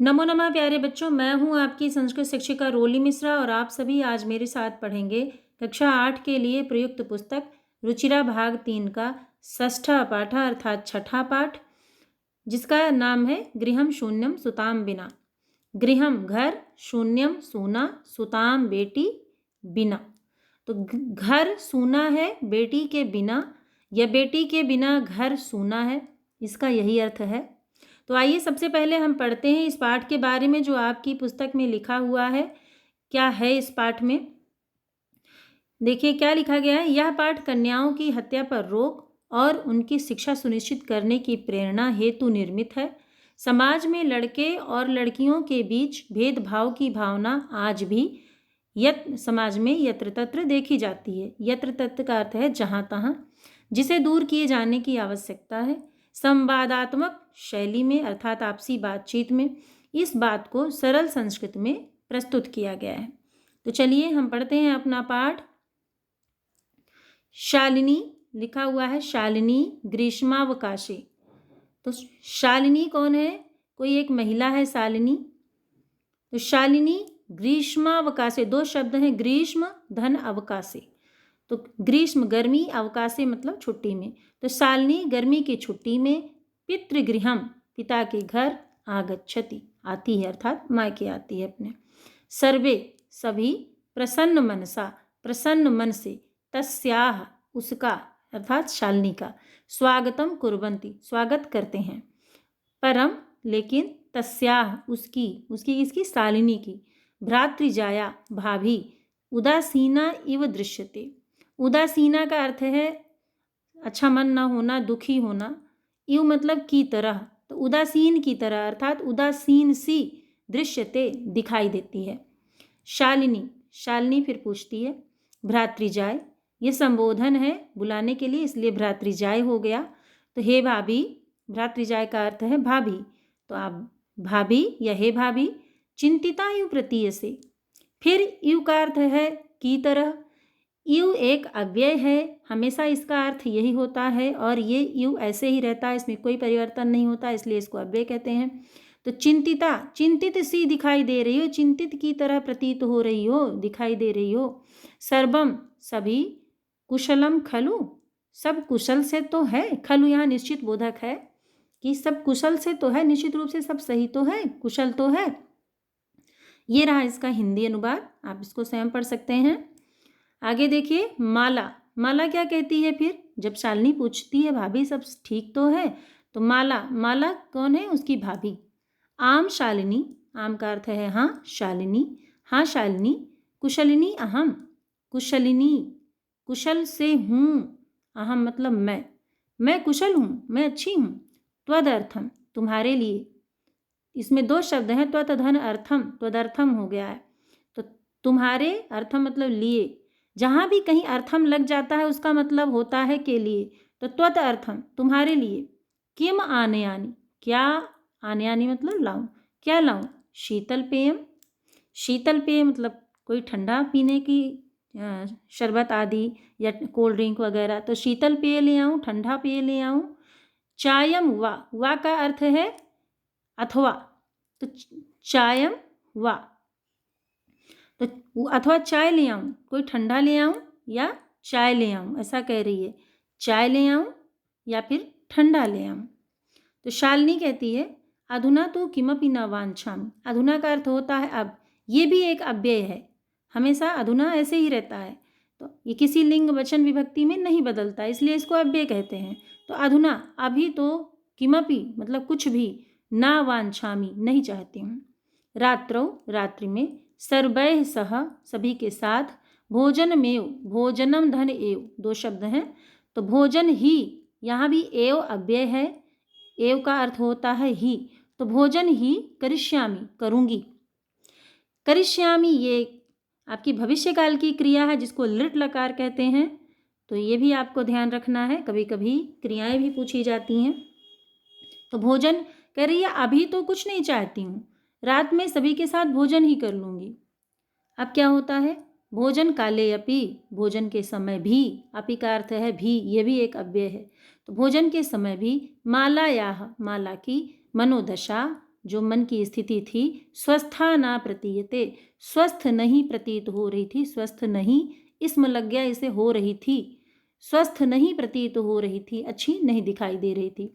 नमो नमः प्यारे बच्चों, मैं हूँ आपकी संस्कृत शिक्षिका रोली मिश्रा और आप सभी आज मेरे साथ पढ़ेंगे कक्षा 8 के लिए प्रयुक्त पुस्तक रुचिरा भाग 3 का षष्ठा पाठ अर्थात छठा पाठ, जिसका नाम है गृहम शून्यम सुताम बिना। गृहम घर, शून्यम सूना, सुताम बेटी, बिना। तो घर सूना है बेटी के बिना, या बेटी के बिना घर सूना है, इसका यही अर्थ है। तो आइए सबसे पहले हम पढ़ते हैं इस पाठ के बारे में जो आपकी पुस्तक में लिखा हुआ है। क्या है इस पाठ में? देखिए क्या लिखा गया है। यह पाठ कन्याओं की हत्या पर रोक और उनकी शिक्षा सुनिश्चित करने की प्रेरणा हेतु निर्मित है। समाज में लड़के और लड़कियों के बीच भेदभाव की भावना आज भी समाज में यत्र तत्र देखी जाती है। यत्र तत्र का अर्थ है जहाँ तहाँ, जिसे दूर किए जाने की आवश्यकता है। संवादात्मक शैली में अर्थात आपसी बातचीत में इस बात को सरल संस्कृत में प्रस्तुत किया गया है। तो चलिए हम पढ़ते हैं अपना पाठ। शालिनी लिखा हुआ है, शालिनी ग्रीष्मावकाशे। तो शालिनी कौन है? कोई एक महिला है शालिनी। तो शालिनी ग्रीष्मावकाशे, दो शब्द हैं, ग्रीष्म धन अवकाशे। तो ग्रीष्म गर्मी, अवकाशे मतलब छुट्टी में। तो शालिनी गर्मी की छुट्टी में पितृगृहम पिता के घर आगच्छति आती है, अर्थात मायके आती है अपने। सर्वे सभी प्रसन्न मनसा प्रसन्न मन से, तस्याह उसका अर्थात शालिनी का, स्वागतम कुर्वन्ति स्वागत करते हैं। परम लेकिन, तस्याह उसकी किसकी? शालिनी की। भ्रातृजाया भाभी, उदासीना इव दृश्यते। उदासीना का अर्थ है अच्छा मन ना होना, दुखी होना। इव मतलब की तरह, तो उदासीन की तरह अर्थात उदासीन सी, दृश्यते दिखाई देती है। शालिनी फिर पूछती है। भ्रातृजाय ये संबोधन है बुलाने के लिए, इसलिए भ्रातृजाय हो गया। तो हे भाभी, भ्रातृजाय का अर्थ है भाभी। तो आप भाभी या हे भाभी, चिंतिता यु प्रतीयसे। फिर यु का अर्थ है की तरह। यू एक अव्यय है, हमेशा इसका अर्थ यही होता है और ये यू ऐसे ही रहता है, इसमें कोई परिवर्तन नहीं होता, इसलिए इसको अव्यय कहते हैं। तो चिंतिता, चिंतित सी दिखाई दे रही हो, चिंतित की तरह प्रतीत हो रही हो, दिखाई दे रही हो। सर्वम सभी, कुशलम खलु सब कुशल से तो है। खलु यहाँ निश्चित बोधक है कि सब कुशल से तो है, निश्चित रूप से सब सही तो है, कुशल तो है। ये रहा इसका हिंदी अनुवाद, आप इसको स्वयं पढ़ सकते हैं। आगे देखिए, माला क्या कहती है फिर? जब शालिनी पूछती है भाभी सब ठीक तो है, तो माला कौन है? उसकी भाभी। आम शालिनी, आम का अर्थ है हाँ शालिनी, हाँ शालिनी। कुशलिनी अहम, कुशलिनी कुशल से हूँ, अहम मतलब मैं कुशल हूँ, मैं अच्छी हूँ। त्वदर्थम तुम्हारे लिए, इसमें दो शब्द हैं, त्वत धन अर्थम, त्वदर्थम हो गया है। तो तुम्हारे, अर्थम मतलब लिए, जहाँ भी कहीं अर्थम लग जाता है उसका मतलब होता है के लिए। तो त्वत अर्थम तुम्हारे लिए। किम आने आनी, क्या आने आनी मतलब लाऊं, क्या लाऊं? शीतल पेयम, शीतल पेय मतलब कोई ठंडा पीने की शरबत आदि या कोल्ड ड्रिंक वगैरह। तो शीतल पेय ले आऊं, ठंडा पेय ले आऊं। चायम वा का अर्थ है अथवा, तो चायम वा, तो अथवा चाय ले आऊं, कोई ठंडा ले आऊं या चाय ले आऊं, ऐसा कह रही है। चाय ले आऊं या फिर ठंडा ले आऊं। तो शालिनी कहती है अधुना तो किमपि न वांछामि। अधुना का अर्थ होता है अब, ये भी एक अव्यय है, हमेशा अधुना ऐसे ही रहता है, तो ये किसी लिंग वचन विभक्ति में नहीं बदलता, इसलिए इसको अव्यय कहते हैं। तो अधुना अभी तो, किमपि मतलब कुछ भी, ना वांछामि नहीं चाहती हूँ। रात्रौ रात्रि में, सर्वैः सह सभी के साथ, भोजनमेव भोजनम धन एव दो शब्द हैं। तो भोजन ही, यहाँ भी एव अव्यय है, एव का अर्थ होता है ही। तो भोजन ही करिष्यामि करूँगी। करिष्यामि ये आपकी भविष्यकाल की क्रिया है जिसको लृट लकार कहते हैं, तो ये भी आपको ध्यान रखना है, कभी कभी क्रियाएं भी पूछी जाती हैं। तो भोजन कह रही है अभी तो कुछ नहीं चाहती हूँ, रात में सभी के साथ भोजन ही कर लूँगी। अब क्या होता है? भोजन काले अपि, भोजन के समय भी, अपि का अर्थ है भी, ये भी एक अव्यय है। तो भोजन के समय भी, माला की मनोदशा जो मन की स्थिति थी, स्वस्था ना प्रतीयते, स्वस्थ नहीं प्रतीत हो रही थी, स्वस्थ नहीं इसमें लग गया, इसे हो रही थी, स्वस्थ नहीं प्रतीत हो रही थी, अच्छी नहीं दिखाई दे रही थी।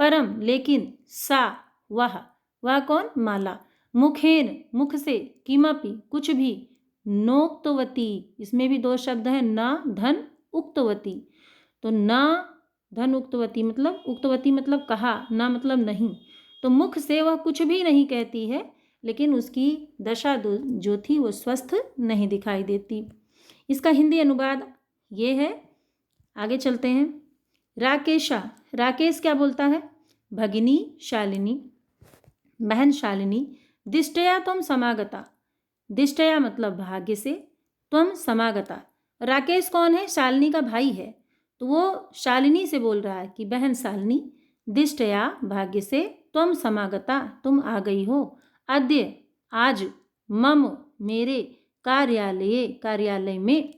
परम लेकिन, सा वह कौन, माला, मुखेन मुख से, किमपि कुछ भी, नोक्तवती, इसमें भी दो शब्द हैं, न धन उक्तवती। तो न धन उक्तवती मतलब कहा, ना मतलब नहीं। तो मुख से वह कुछ भी नहीं कहती है, लेकिन उसकी दशा जो थी वो स्वस्थ नहीं दिखाई देती। इसका हिंदी अनुवाद ये है। आगे चलते हैं। राकेशा, राकेश क्या बोलता है, भगिनी शालिनी, बहन शालिनी, दिष्टया तुम समागता, दिष्टया मतलब भाग्य से, तुम समागता। राकेश कौन है, शालिनी का भाई है, तो वो शालिनी से बोल रहा है कि बहन शालिनी, दिष्टया भाग्य से, तुम समागता तुम आ गई हो, अद्य आज, मम मेरे, कार्यालय में।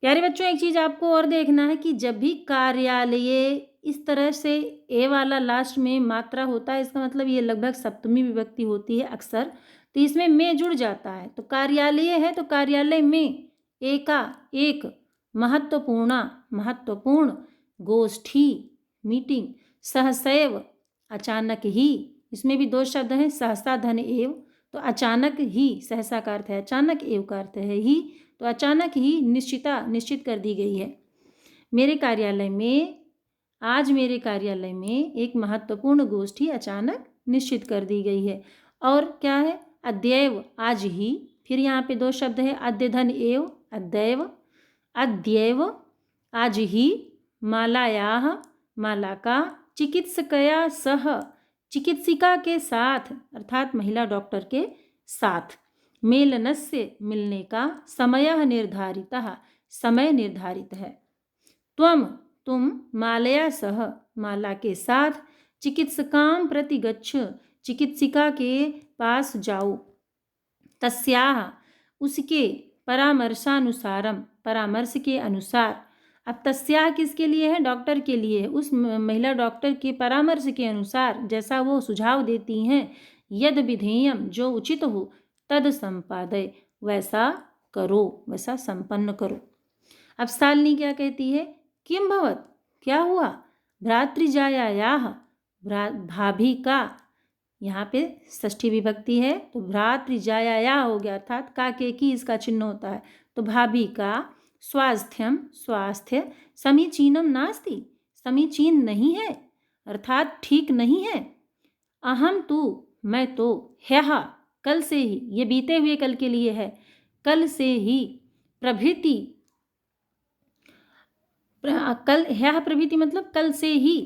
प्यारे बच्चों, एक चीज़ आपको और देखना है कि जब भी कार्यालय इस तरह से ए वाला लास्ट में मात्रा होता है, इसका मतलब ये लगभग सप्तमी विभक्ति होती है अक्सर, तो इसमें में जुड़ जाता है। तो कार्यालय है तो कार्यालय में, एक महत्वपूर्ण, गोष्ठी मीटिंग, सहसैव अचानक ही, इसमें भी दो शब्द हैं, सहसा धन एव, तो अचानक ही, सहसा का अर्थ है अचानक, एव का अर्थ है ही, तो अचानक ही निश्चित कर दी गई है। मेरे कार्यालय में, आज मेरे कार्यालय में एक महत्वपूर्ण गोष्ठी अचानक निश्चित कर दी गई है। और क्या है, अद्यैव आज ही, फिर यहाँ पे दो शब्द है, अद्य धन एव, अद्यैव आज ही, मालायाः माला का, चिकित्सकया सह चिकित्सिका के साथ, अर्थात महिला डॉक्टर के साथ, मेलनस्य मिलने का, समयः निर्धारितः समय निर्धारित है, तुम मालया सह माला के साथ, चिकित्सकां प्रति गच्छ चिकित्सिका के पास जाओ, तस्याः उसके, परामर्शानुसारम परामर्श के अनुसार। अब तस्याः किसके लिए है, डॉक्टर के लिए है, उस महिला डॉक्टर के परामर्श के अनुसार, जैसा वो सुझाव देती हैं, यद विधेयम जो उचित हो, तद संपादय वैसा करो, वैसा संपन्न करो। अब शालिनी क्या कहती है, किम भवत क्या हुआ, भ्रातृजायायाः भाभी का, यहाँ पे षष्ठी विभक्ति है तो भ्रातृजायाया हो गया, अर्थात का के की इसका चिन्ह होता है, तो भाभी का, स्वास्थ्य, समीचीनम नास्ति समीचीन नहीं है, अर्थात ठीक नहीं है, अहम तू मैं तो, ह्यः कल से ही, ये बीते हुए कल के लिए है, कल से ही, प्रभृति ह्यः प्रभृति मतलब कल से ही,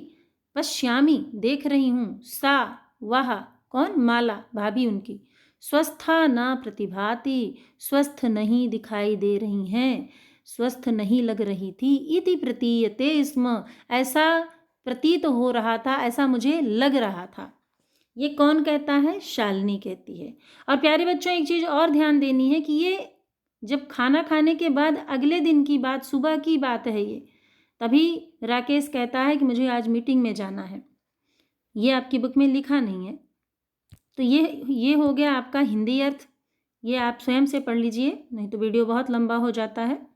पश्यामी देख रही हूँ, सा वह कौन, माला भाभी उनकी, स्वस्था न प्रतिभाति स्वस्थ नहीं दिखाई दे रही हैं, स्वस्थ नहीं लग रही थी, इति प्रतीयते स्म ऐसा प्रतीत हो रहा था, ऐसा मुझे लग रहा था। ये कौन कहता है, शालिनी कहती है। और प्यारे बच्चों, एक चीज़ और ध्यान देनी है कि ये जब खाना खाने के बाद अगले दिन की बात, सुबह की बात है ये, तभी राकेश कहता है कि मुझे आज मीटिंग में जाना है, ये आपकी बुक में लिखा नहीं है। तो ये हो गया आपका हिंदी अर्थ, ये आप स्वयं से पढ़ लीजिए, नहीं तो वीडियो बहुत लंबा हो जाता है।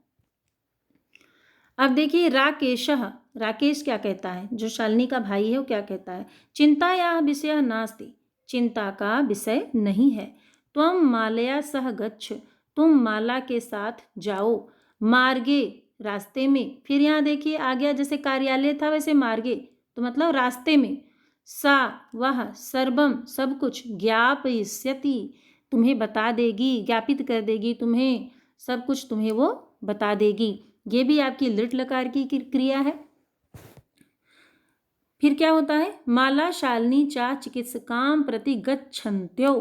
अब देखिए, राकेश क्या कहता है, जो शालिनी का भाई है वो क्या कहता है, चिंतायाः विषयः नास्ति चिंता का विषय नहीं है, त्वं मालया सह गच्छ तुम माला के साथ जाओ, मार्गे रास्ते में, फिर यहाँ देखिए आ गया, जैसे कार्यालय था वैसे मार्गे, तो मतलब रास्ते में, सा वह सर्वम सब कुछ, ज्ञापयिष्यति तुम्हें बता देगी, ज्ञापित कर देगी तुम्हें, सब कुछ तुम्हें वो बता देगी। ये भी आपकी लिट लकार की क्रिया है। फिर क्या होता है, माला शालिनी चा चिकित्सकां प्रति गच्छन्त्यो,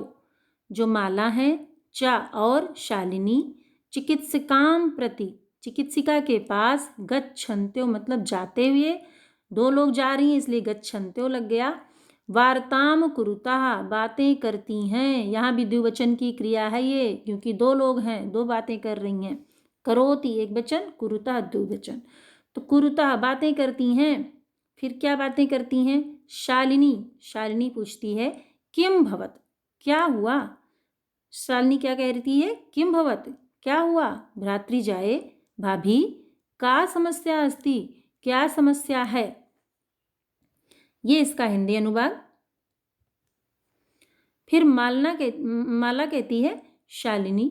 जो माला है, चा और शालिनी, चिकित्सकां प्रति चिकित्सिका के पास, गच्छन्त्यो मतलब जाते हुए, दो लोग जा रही हैं इसलिए गच्छन्त्यो लग गया, वार्ताम कुरुताः बातें करती हैं, यहाँ भी द्विवचन की क्रिया है ये, क्योंकि दो लोग हैं, दो बातें कर रही हैं, करोति एक वचन, कुरुता द्विवचन, तो कुरुता बातें करती हैं। फिर क्या बातें करती हैं, शालिनी पूछती है, किम भवत, क्या हुआ। शालिनी क्या कह रही है, किम भवत, क्या हुआ। भ्रातृजाए, भाभी, का समस्या अस्ति, क्या समस्या है। ये इसका हिंदी अनुवाद। फिर माला कहती है, शालिनी,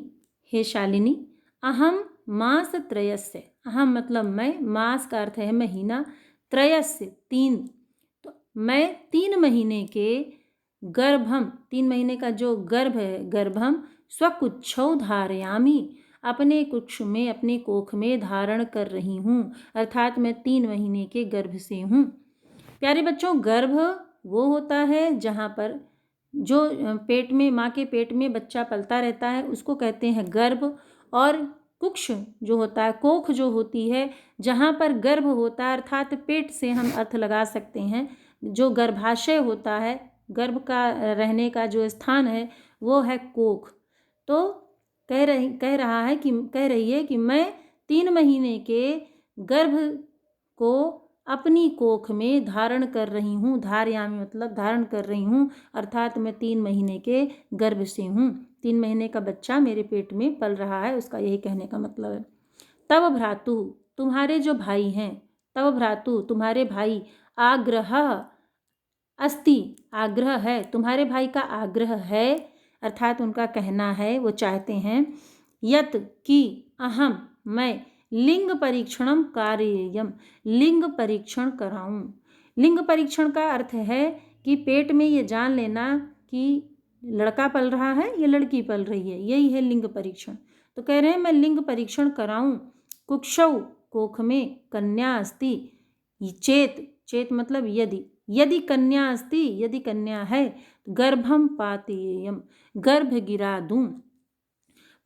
हे शालिनी, अहम मास त्रयस्य, अहम मतलब मैं, मास का अर्थ है महीना, त्रयस्य 3, तो मैं 3 महीने के गर्भम, 3 महीने का जो गर्भ है, गर्भम स्वकुक्षौ धारयामी, अपने कुक्ष में, अपने कोख में धारण कर रही हूँ, अर्थात मैं 3 महीने के गर्भ से हूँ। प्यारे बच्चों, गर्भ वो होता है जहाँ पर जो पेट में, माँ के पेट में बच्चा पलता रहता है, उसको कहते हैं गर्भ। और कुक्ष जो होता है, कोख जो होती है, जहाँ पर गर्भ होता है, अर्थात पेट से हम अर्थ लगा सकते हैं, जो गर्भाशय होता है, गर्भ का रहने का जो स्थान है वो है कोख। तो कह रही है कि मैं 3 महीने के गर्भ को अपनी कोख में धारण कर रही हूँ, धारयामी मतलब धारण कर रही हूँ, अर्थात मैं 3 महीने के गर्भ से हूँ, 3 महीने का बच्चा मेरे पेट में पल रहा है, उसका यही कहने का मतलब है। तव भ्रातु, तुम्हारे जो भाई हैं, तव भ्रातु तुम्हारे भाई, आग्रह अस्ति, आग्रह है, तुम्हारे भाई का आग्रह है, अर्थात उनका कहना है, वो चाहते हैं, यत कि अहम मैं लिंग परीक्षणम कार्ययम, लिंग परीक्षण कराऊं। लिंग परीक्षण का अर्थ है कि पेट में ये जान लेना कि लड़का पल रहा है या लड़की पल रही है, यही है लिंग परीक्षण। तो कह रहे हैं मैं लिंग परीक्षण कराऊं। कुक्षौ कोख में, कन्या अस्ति, चेत, चेत मतलब यदि, यदि कन्या अस्ति, यदि कन्या है, गर्भम पातेयम, गर्भ गिरा दूं।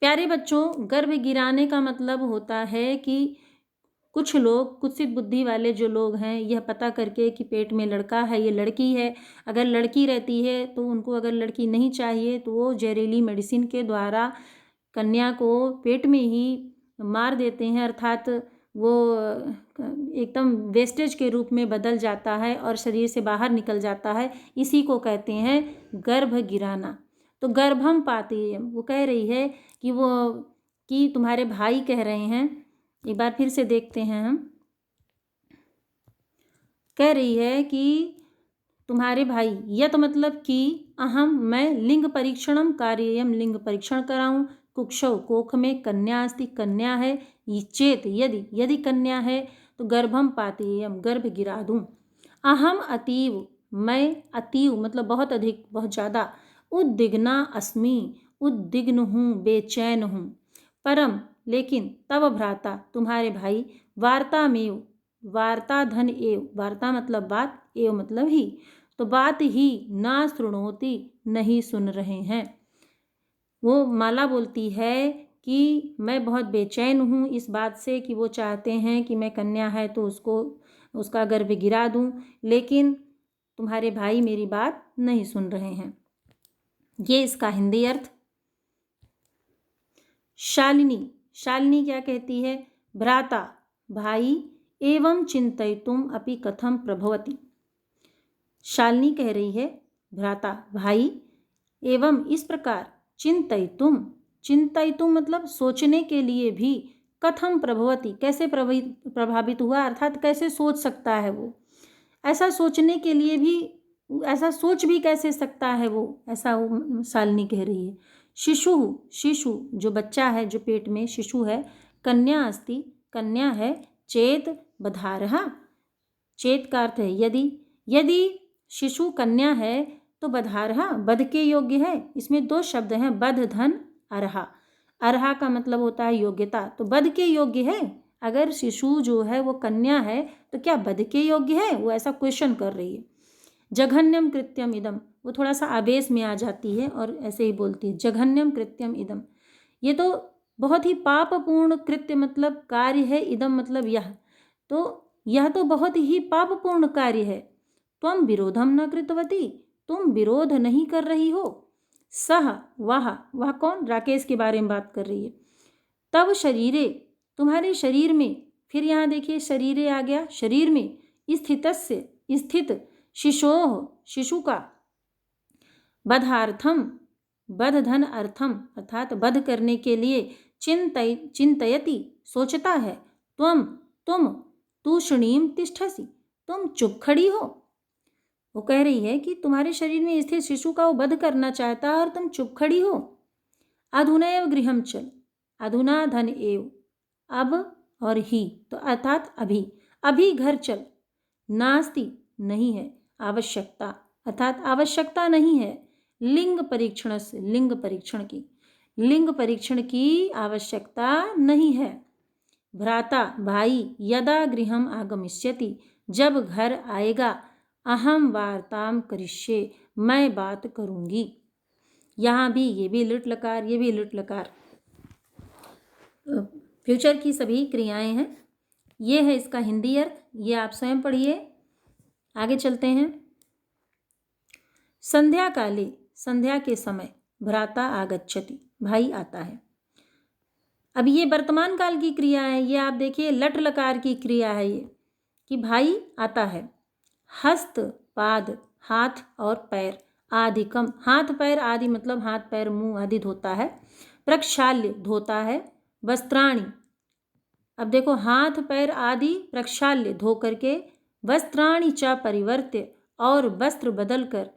प्यारे बच्चों, गर्भ गिराने का मतलब होता है कि कुछ लोग, कुत्सित बुद्धि वाले जो लोग हैं, यह पता करके कि पेट में लड़का है या लड़की है, अगर लड़की रहती है तो उनको, अगर लड़की नहीं चाहिए तो वो जहरीली मेडिसिन के द्वारा कन्या को पेट में ही मार देते हैं, अर्थात वो एकदम वेस्टेज के रूप में बदल जाता है और शरीर से बाहर निकल जाता है, इसी को कहते हैं गर्भ गिराना। तो गर्भम पातेयम, वो कह रही है कि तुम्हारे भाई कह रहे हैं, एक बार फिर से देखते हैं हम, कह रही है कि तुम्हारे भाई, यत मतलब कि अहम मैं लिंग परीक्षणम कार्ययम, लिंग परीक्षण कराऊं, कुक्षौ कोख में, कन्या अस्ति कन्या है, ये चेत यदि, यदि कन्या है तो गर्भम पातेयम, गर्भ गिरा दूं। अहम अतीव, मैं अतीव मतलब बहुत अधिक, बहुत ज़्यादा, उद्विग्ना अस्मि, उद्विग्न हूँ, बेचैन हूँ, परम लेकिन, तव भ्राता तुम्हारे भाई, वार्ता में, वार्ता धन एव, वार्ता मतलब बात, एव मतलब ही, तो बात ही ना शृणोति, नहीं सुन रहे हैं। वो माला बोलती है कि मैं बहुत बेचैन हूँ इस बात से कि वो चाहते हैं कि मैं कन्या है तो उसको, उसका गर्भ गिरा दूँ, लेकिन तुम्हारे भाई मेरी बात नहीं सुन रहे हैं। ये इसका हिंदी अर्थ। शालिनी, शालिनी क्या कहती है, भ्राता भाई, एवं चिंतयितुम अपि कथम प्रभवति। शालिनी कह रही है, भ्राता भाई, एवं इस प्रकार, चिंतयितुम, चिंतयितुम मतलब सोचने के लिए भी, कथम प्रभवति कैसे प्रभावित हुआ, अर्थात कैसे सोच सकता है वो, ऐसा सोचने के लिए भी, ऐसा सोच भी कैसे सकता है वो, ऐसा वो शालिनी कह रही है। शिशु, शिशु जो बच्चा है, जो पेट में शिशु है, कन्या अस्ति कन्या है, चेत बधारहा, चेत का अर्थ है यदि, यदि शिशु कन्या है तो बधारहा बध के योग्य है। इसमें 2 शब्द हैं, बध धन अरहा, अरहा का मतलब होता है योग्यता, तो बध के योग्य है। अगर शिशु जो है वो कन्या है तो क्या बध के योग्य है, वो ऐसा क्वेश्चन कर रही है। जघन्यम कृत्यम इदम, वो थोड़ा सा आवेश में आ जाती है और ऐसे ही बोलती है, जघन्यम कृत्यम इदम, ये तो बहुत ही पापपूर्ण कृत्य मतलब कार्य है, इदम मतलब यह, तो यह तो बहुत ही पापपूर्ण कार्य है। त्वम विरोधम न कृतवती, तुम विरोध नहीं कर रही हो। सह वह कौन, राकेश के बारे में बात कर रही है। तब शरीरे तुम्हारे शरीर में, फिर यहाँ देखिए शरीरे आ गया, शरीर में, स्थितस्य स्थित, शिशोह शिशु का, बधार्थम, बध धन अर्थम अर्थात बध करने के लिए, चिंतयति सोचता है, तुम तूष्णीम तिष्ठसि तुम चुप खड़ी हो। वो कह रही है कि तुम्हारे शरीर में स्थित शिशु का वो वध करना चाहता है और तुम चुप खड़ी हो। अधुनैव गृहम चल, अधुना धन एव, अब और ही तो अर्थात अभी, अभी घर चल। नास्ति नहीं है, आवश्यकता अर्थात आवश्यकता नहीं है, लिंग परीक्षण से लिंग परीक्षण की आवश्यकता नहीं है। भ्राता भाई यदा गृहम आगमिष्यति जब घर आएगा, अहम वार्ताम करिष्ये मैं बात करूंगी। यहाँ भी ये भी लुट लकार, ये भी लुट लकार, फ्यूचर की सभी क्रियाएं हैं। ये है इसका हिंदी अर्थ, ये आप स्वयं पढ़िए। आगे चलते हैं। संध्या काले, संध्या के समय, भ्राता आगच्छति भाई आता है। अब ये वर्तमान काल की क्रिया है, ये आप देखिए लट लकार की क्रिया है ये, कि भाई आता है। हस्त पाद हाथ और पैर, आदिकम हाथ पैर आदि मतलब हाथ पैर मुंह आदि धोता है। प्रक्षाल्य धोता है। वस्त्राणि, अब देखो हाथ पैर आदि प्रक्षाल्य धो करके, वस्त्राणि च परिवर्त्य और वस्त्र बदल कर,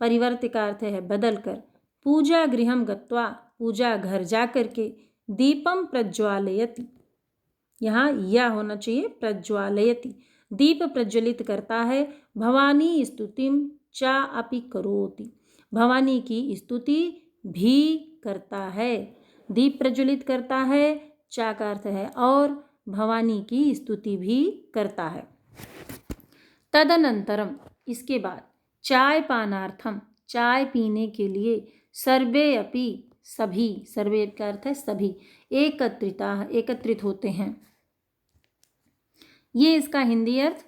परिवर्त्य का अर्थ है बदल कर, पूजा गृहम गत्वा पूजा घर जा करके, दीपम प्रज्वालयति, यहाँ यह होना चाहिए प्रज्वालयति, दीप प्रज्वलित करता है। भवानी स्तुतिम चा अपि करोति, भवानी की स्तुति भी करता है। दीप प्रज्वलित करता है, चा का अर्थ है और, भवानी की स्तुति भी करता है। तदनंतरम, इसके बाद, चाय पानार्थम, चाय पीने के लिए, सर्वे अपि सभी, सर्वे का अर्थ है सभी, एकत्रित होते हैं। ये इसका हिंदी अर्थ।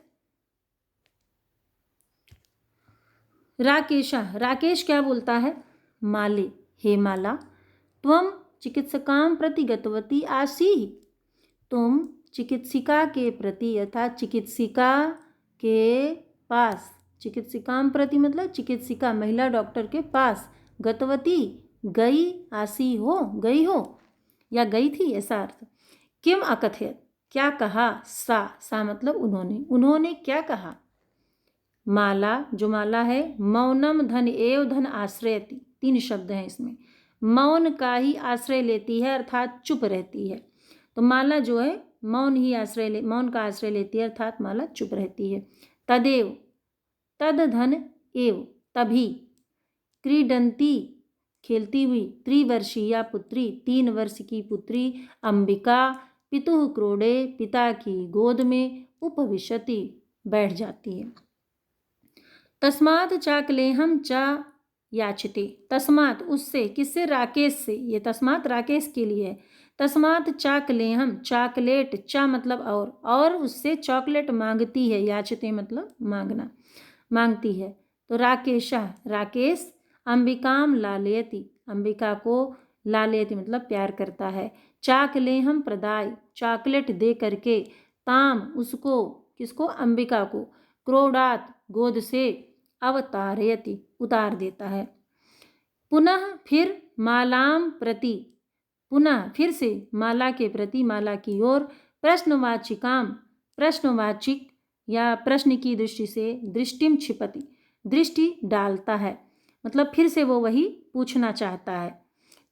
राकेशा, राकेश क्या बोलता है, माले, हे माला, त्वम चिकित्सकां प्रति गतवती आसी, तुम चिकित्सिका के प्रति अर्थात चिकित्सिका के पास, चिकित्सिकां प्रति मतलब चिकित्सिका महिला डॉक्टर के पास, गतवती गई, आसी हो गई हो या गई थी ऐसा अर्थ। किम अकथयत क्या कहा, सा मतलब उन्होंने क्या कहा। माला, जो माला है, मौनम धन एव धन आश्रयति, 3 शब्द हैं इसमें, मौन का ही आश्रय लेती है अर्थात चुप रहती है। तो माला जो है मौन का आश्रय लेती है अर्थात माला चुप रहती है। तदेव, तद धन एव तभी, क्रीडंती खेलती हुई, त्रिवर्षीया पुत्री 3 वर्ष की पुत्री, अंबिका पितुः क्रोडे पिता की गोद में, उपविशति बैठ जाती है। तस्मात् चाकलेहम चा याचते, तस्मात् उससे, किससे, राकेश से, ये तस्मात् राकेश के लिए है। तस्मात् चाकलेहम, चॉकलेट, चा मतलब और उससे चॉकलेट मांगती है, याचते मतलब मांगना, मांगती है। तो राकेश अंबिकाम लालयति, अंबिका को लालयति मतलब प्यार करता है। चाकलेहम प्रदाय, चॉकलेट दे करके, ताम उसको, किसको, अंबिका को, क्रोडात गोद से, अवतारयति उतार देता है। पुनः फिर मालाम प्रति, पुनः फिर से माला के प्रति, माला की ओर, प्रश्नवाचिकाम, प्रश्नवाचिक या प्रश्न की दृष्टि से, दृष्टिम क्षिपति दृष्टि डालता है, मतलब फिर से वो वही पूछना चाहता है।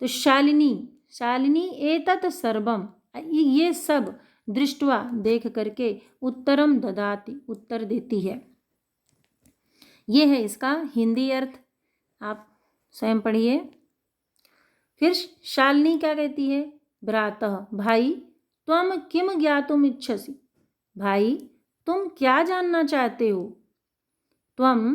तो शालिनी एतत् सर्वम, ये सब, दृष्टवा देख करके, उत्तरम ददाति उत्तर देती है। ये है इसका हिंदी अर्थ, आप स्वयं पढ़िए। फिर शालिनी क्या कहती है, भ्रातः भाई, त्वम किम ज्ञातुम इच्छसि, भाई तुम क्या जानना चाहते हो। त्वम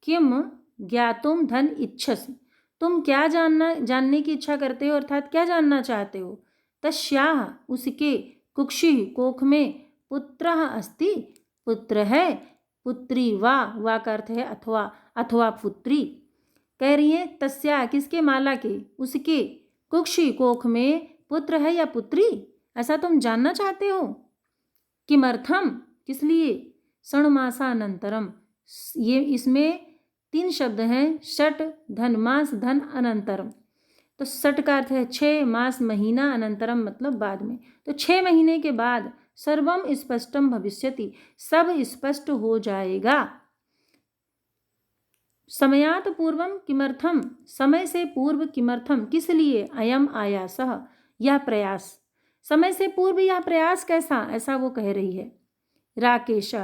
किम ज्ञातुम धन इच्छसि, तुम क्या जानने की इच्छा करते हो अर्थात क्या जानना चाहते हो। तस्याः उसके, कुक्षि कोख में, पुत्रः अस्ति पुत्र है, पुत्री वा का अर्थ है अथवा पुत्री। कह रही है तस्या किसके, माला के, उसके, कुक्षि कोख में पुत्र है या पुत्री, ऐसा तुम जानना चाहते हो। किमर्थम किस लिए, षण्मासानंतरम, ये इसमें 3 शब्द हैं, षट धन मास धन अनंतरम। तो षट का अर्थ है 6 मास महीना, अनंतरम मतलब बाद में। तो 6 महीने के बाद सर्वम स्पष्टम भविष्यति, सब स्पष्ट हो जाएगा। समयात पूर्वम किमर्थम, समय से पूर्व किमर्थम, किस लिए, अयम आयासः, यह प्रयास, समय से पूर्व यह प्रयास कैसा, ऐसा वो कह रही है। राकेश,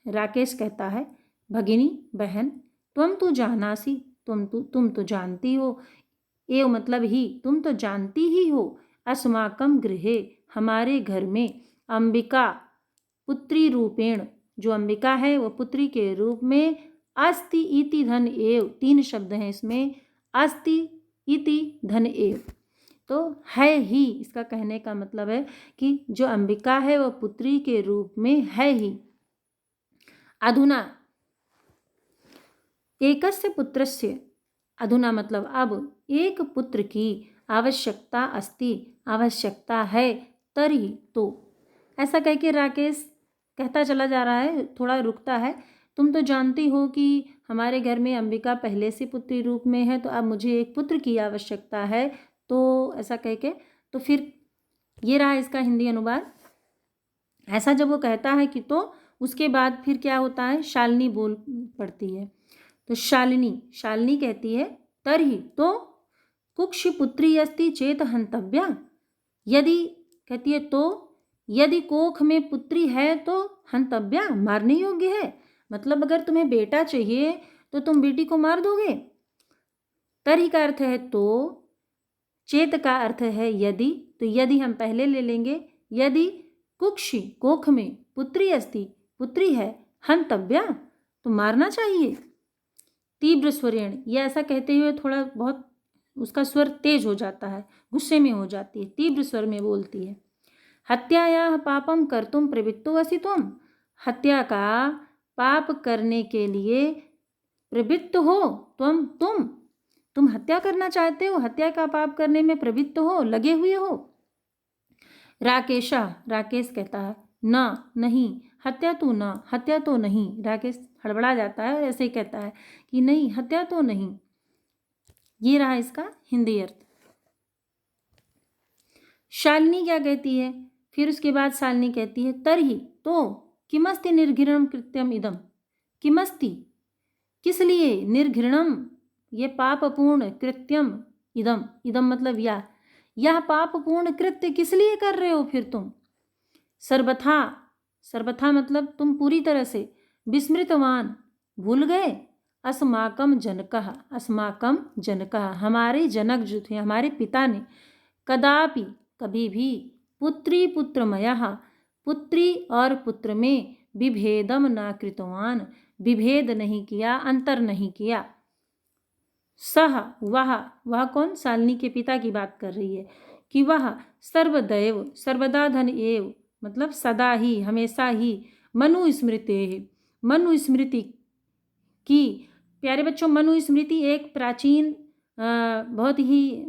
राकेश कहता है, भगिनी बहन, तुम तो जानासी, तुम तो जानती हो, एव मतलब ही, तुम तो जानती ही हो, अस्माकं गृहे, हमारे घर में, अंबिका पुत्री रूपेण, जो अंबिका है वो पुत्री के रूप में, अस्ति इति धन एव, 3 शब्द हैं इसमें, अस्ति इति धन एव, तो है ही, इसका कहने का मतलब है कि जो अंबिका है वो पुत्री के रूप में है ही। अधुना एकस्य पुत्रस्य, अधुना मतलब अब, एक पुत्र की आवश्यकता अस्ति, आवश्यकता है, तर्हि तो, ऐसा कह के राकेश कहता चला जा रहा है, थोड़ा रुकता है। तुम तो जानती हो कि हमारे घर में अंबिका पहले से पुत्री रूप में है, तो अब मुझे एक पुत्र की आवश्यकता है, तो ऐसा कह के, तो फिर ये रहा इसका हिंदी अनुवाद। ऐसा जब वो कहता है कि, तो उसके बाद फिर क्या होता है, शालिनी बोल पड़ती है। तो शालिनी कहती है, तर्हि तो कुक्ष पुत्री अस्ति चेत हंतव्या, यदि, कहती है तो, यदि कोख में पुत्री है तो हंतव्या, मारने योग्य है, मतलब अगर तुम्हें बेटा चाहिए तो तुम बेटी को मार दोगे। तर्हि का अर्थ है तो, चेत का अर्थ है यदि, तो यदि हम पहले ले लेंगे, यदि कुक्षि कोख में पुत्री अस्ति, पुत्री है, हंतव्या, तो मारना चाहिए। तीव्र स्वरेण, ये ऐसा कहते हुए थोड़ा बहुत उसका स्वर तेज हो जाता है, गुस्से में हो जाती है, तीव्र स्वर में बोलती है। हत्यायाः पापम कर्तुम प्रवृत्तो असि तुम, हत्या का पाप करने के लिए प्रवृत्त हो तुम हत्या करना चाहते हो, हत्या का पाप करने में प्रवृत्त हो, लगे हुए हो। राकेश कहता है, न नहीं, हत्या तो नहीं, राकेश हड़बड़ा जाता है और ऐसे ही कहता है कि नहीं, हत्या तो नहीं। ये रहा इसका हिंदी अर्थ। शालिनी क्या कहती है, फिर उसके बाद शालिनी कहती है, तर्हि तो किमस्ति निर्घृणम कृत्यम इदम, किमस्ति किस लिए, निर्घृणम ये पापपूर्ण, कृत्यम इदम मतलब यह पापपूर्ण कृत्य किस लिए कर रहे हो फिर तुम। सर्वथा मतलब तुम पूरी तरह से, विस्मृतवान भूल गए, अस्माकं जनकः हमारे जनक जो थे, हमारे पिता ने, कदापि कभी भी, पुत्री पुत्रमयः पुत्री और पुत्र में, विभेदम न कृतवान विभेद नहीं किया, अंतर नहीं किया। सह वह कौन, शालिनी के पिता की बात कर रही है, कि वह सर्वदैव सर्वदा धन एव मतलब सदा ही, हमेशा ही, मनुस्मृति की, प्यारे बच्चों, मनुस्मृति एक प्राचीन बहुत ही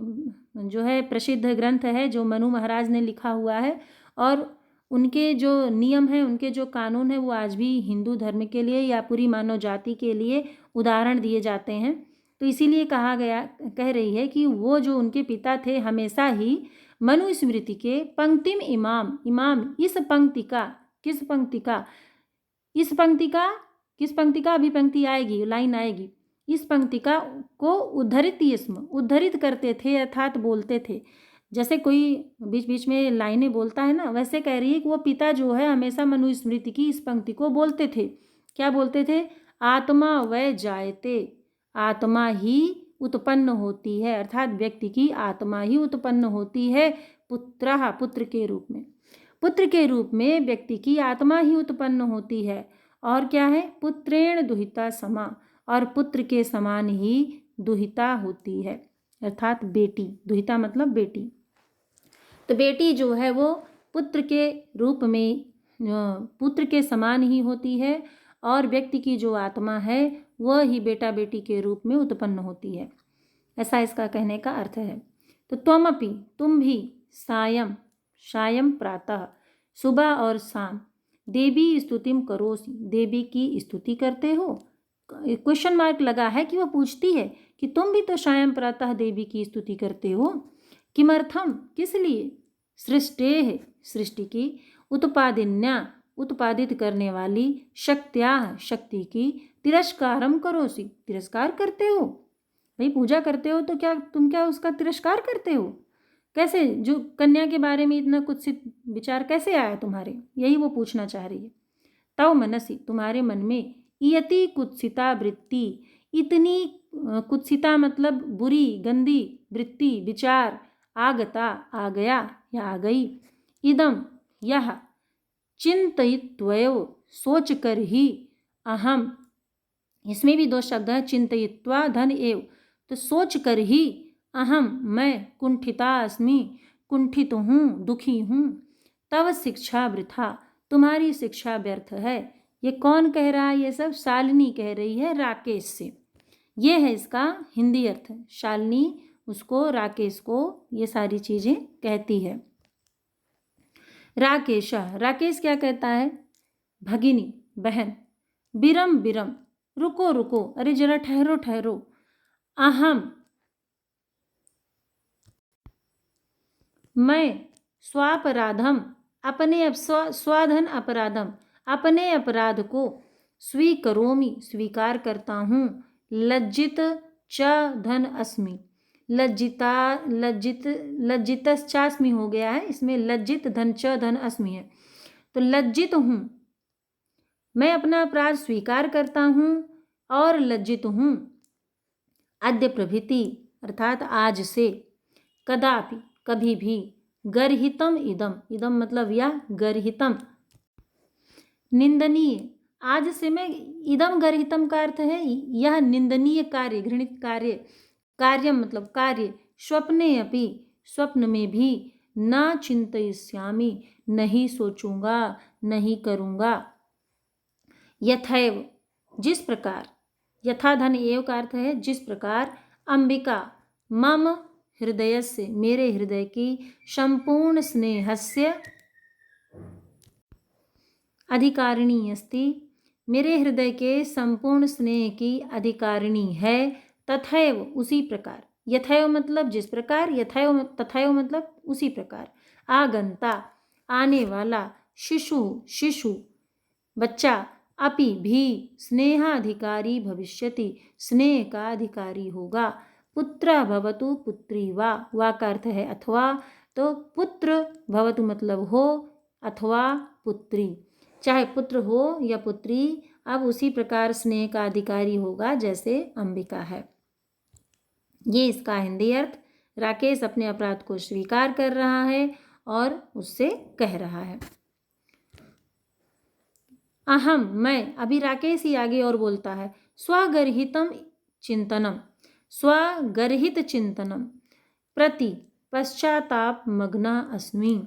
जो है प्रसिद्ध ग्रंथ है, जो मनु महाराज ने लिखा हुआ है, और उनके जो नियम हैं, उनके जो कानून हैं, वो आज भी हिंदू धर्म के लिए या पूरी मानव जाति के लिए उदाहरण दिए जाते हैं। तो इसीलिए कह रही है कि वो जो उनके पिता थे, हमेशा ही मनुस्मृति के पंक्तिम इमाम इस पंक्ति का, किस पंक्ति का अभी पंक्ति आएगी, लाइन आएगी, इस पंक्ति का को उद्धरित करते थे, अर्थात बोलते थे। जैसे कोई बीच बीच में लाइनें बोलता है ना, वैसे कह रही है कि वो पिता जो है हमेशा मनुस्मृति की इस पंक्ति को बोलते थे। क्या बोलते थे, आत्मा वै जायते, आत्मा ही उत्पन्न होती है, अर्थात व्यक्ति की आत्मा ही उत्पन्न होती है, पुत्र के रूप में व्यक्ति की आत्मा ही उत्पन्न होती है, और क्या है, पुत्रेण दुहिता समा, और पुत्र के समान ही दुहिता होती है, अर्थात बेटी, दुहिता मतलब बेटी। तो बेटी जो है वो पुत्र के रूप में, पुत्र के समान ही होती है, और व्यक्ति की जो आत्मा है वह ही बेटा बेटी के रूप में उत्पन्न होती है, ऐसा इसका कहने का अर्थ है। तो त्वमपि तुम भी, सायं प्रातः सुबह और शाम, देवी स्तुतिम करोसि देवी की स्तुति करते हो, क्वेश्चन मार्क लगा है कि वह पूछती है कि तुम भी तो सायं प्रातः देवी की स्तुति करते हो, किमर्थम, किस लिए, सृष्टेः, सृष्टि की, उत्पादिन्या, उत्पादित करने वाली, शक्त्याः, शक्ति की, तिरस्कारम करोसि, तिरस्कार करते हो। भाई पूजा करते हो तो क्या तुम क्या उसका तिरस्कार करते हो? कैसे, जो कन्या के बारे में इतना कुत्सित विचार कैसे आया तुम्हारे, यही वो पूछना चाह रही है। तव मनसी, तुम्हारे मन में, इयति कुत्सिता वृत्ति, इतनी कुत्सिता मतलब बुरी गंदी वृत्ति विचार, आगता, आ गया या आ गई, इदम, यह, चिंतयित्वैव, सोच कर ही, अहम, इसमें भी दो शब्द हैं, चिंतयित्वा धन एव, तो सोच कर ही, अहम, मैं, कुंठिता अस्मि, कुंठित हूँ, दुखी हूँ, तव शिक्षा वृथा, तुम्हारी शिक्षा व्यर्थ है। ये कौन कह रहा है? ये सब शालिनी कह रही है राकेश से। ये है इसका हिंदी अर्थ। शालिनी उसको, राकेश को ये सारी चीजें कहती है। राकेश, राकेश क्या कहता है? भगिनी, बहन, बिरम, बिरम, रुको रुको, अरे जरा ठहरो ठहरो, अहम, मैं, स्वापराधम, अपने स्वाधन अपराधम, अपने अपराध को, स्वीकरोमि, स्वीकार करता हूँ, लज्जित च धन अस्मि, लज्जिता, लज्जितश्चास्मि हो गया है, इसमें लज्जित धन च धन अस्मि है, तो लज्जित हूँ, मैं अपना अपराध स्वीकार करता हूँ और लज्जित हूँ। अद्य प्रभृति, अर्थात आज से, कदापि, कभी भी, गर्हितम इदम, इदम मतलब यह, गर्हितम, निंदनीय, आज से मैं, इदम गर्हितम का अर्थ है यह निंदनीय कार्य, घृणित कार्य, कार्यम मतलब कार्य, स्वप्ने अपि, स्वप्न में भी, न चिंतयिष्यामि, नहीं सोचूंगा, नहीं करूंगा, यथैव, जिस प्रकार, यथा धन एव का अर्थ है जिस प्रकार, अंबिका, मम हृदयस्य, मेरे हृदय की, संपूर्ण स्नेहस्य अधिकारिणी अस्ति, मेरे हृदय के संपूर्ण स्नेह की अधिकारिणी है, तथैव, उसी प्रकार, यथैव मतलब जिस प्रकार, यथैव तथैव मतलब उसी प्रकार, आगंता, आने वाला, शिशु, शिशु, बच्चा, अपि भी, स्नेहाधिकारी भविष्यति, स्नेह का अधिकारी होगा, पुत्र भवतु पुत्री वा का अर्थ है अथवा, तो पुत्र भवतु मतलब हो, अथवा पुत्री, चाहे पुत्र हो या पुत्री, अब उसी प्रकार स्नेह का अधिकारी होगा जैसे अंबिका है। ये इसका हिंदी अर्थ। राकेश अपने अपराध को स्वीकार कर रहा है और उससे कह रहा है। अहम, मैं, अभी राकेश ही आगे और बोलता है, स्वगर्हितम चिंतनम, स्वगर्हित चिंतनम, प्रति पश्चाताप मग्ना अस्मि,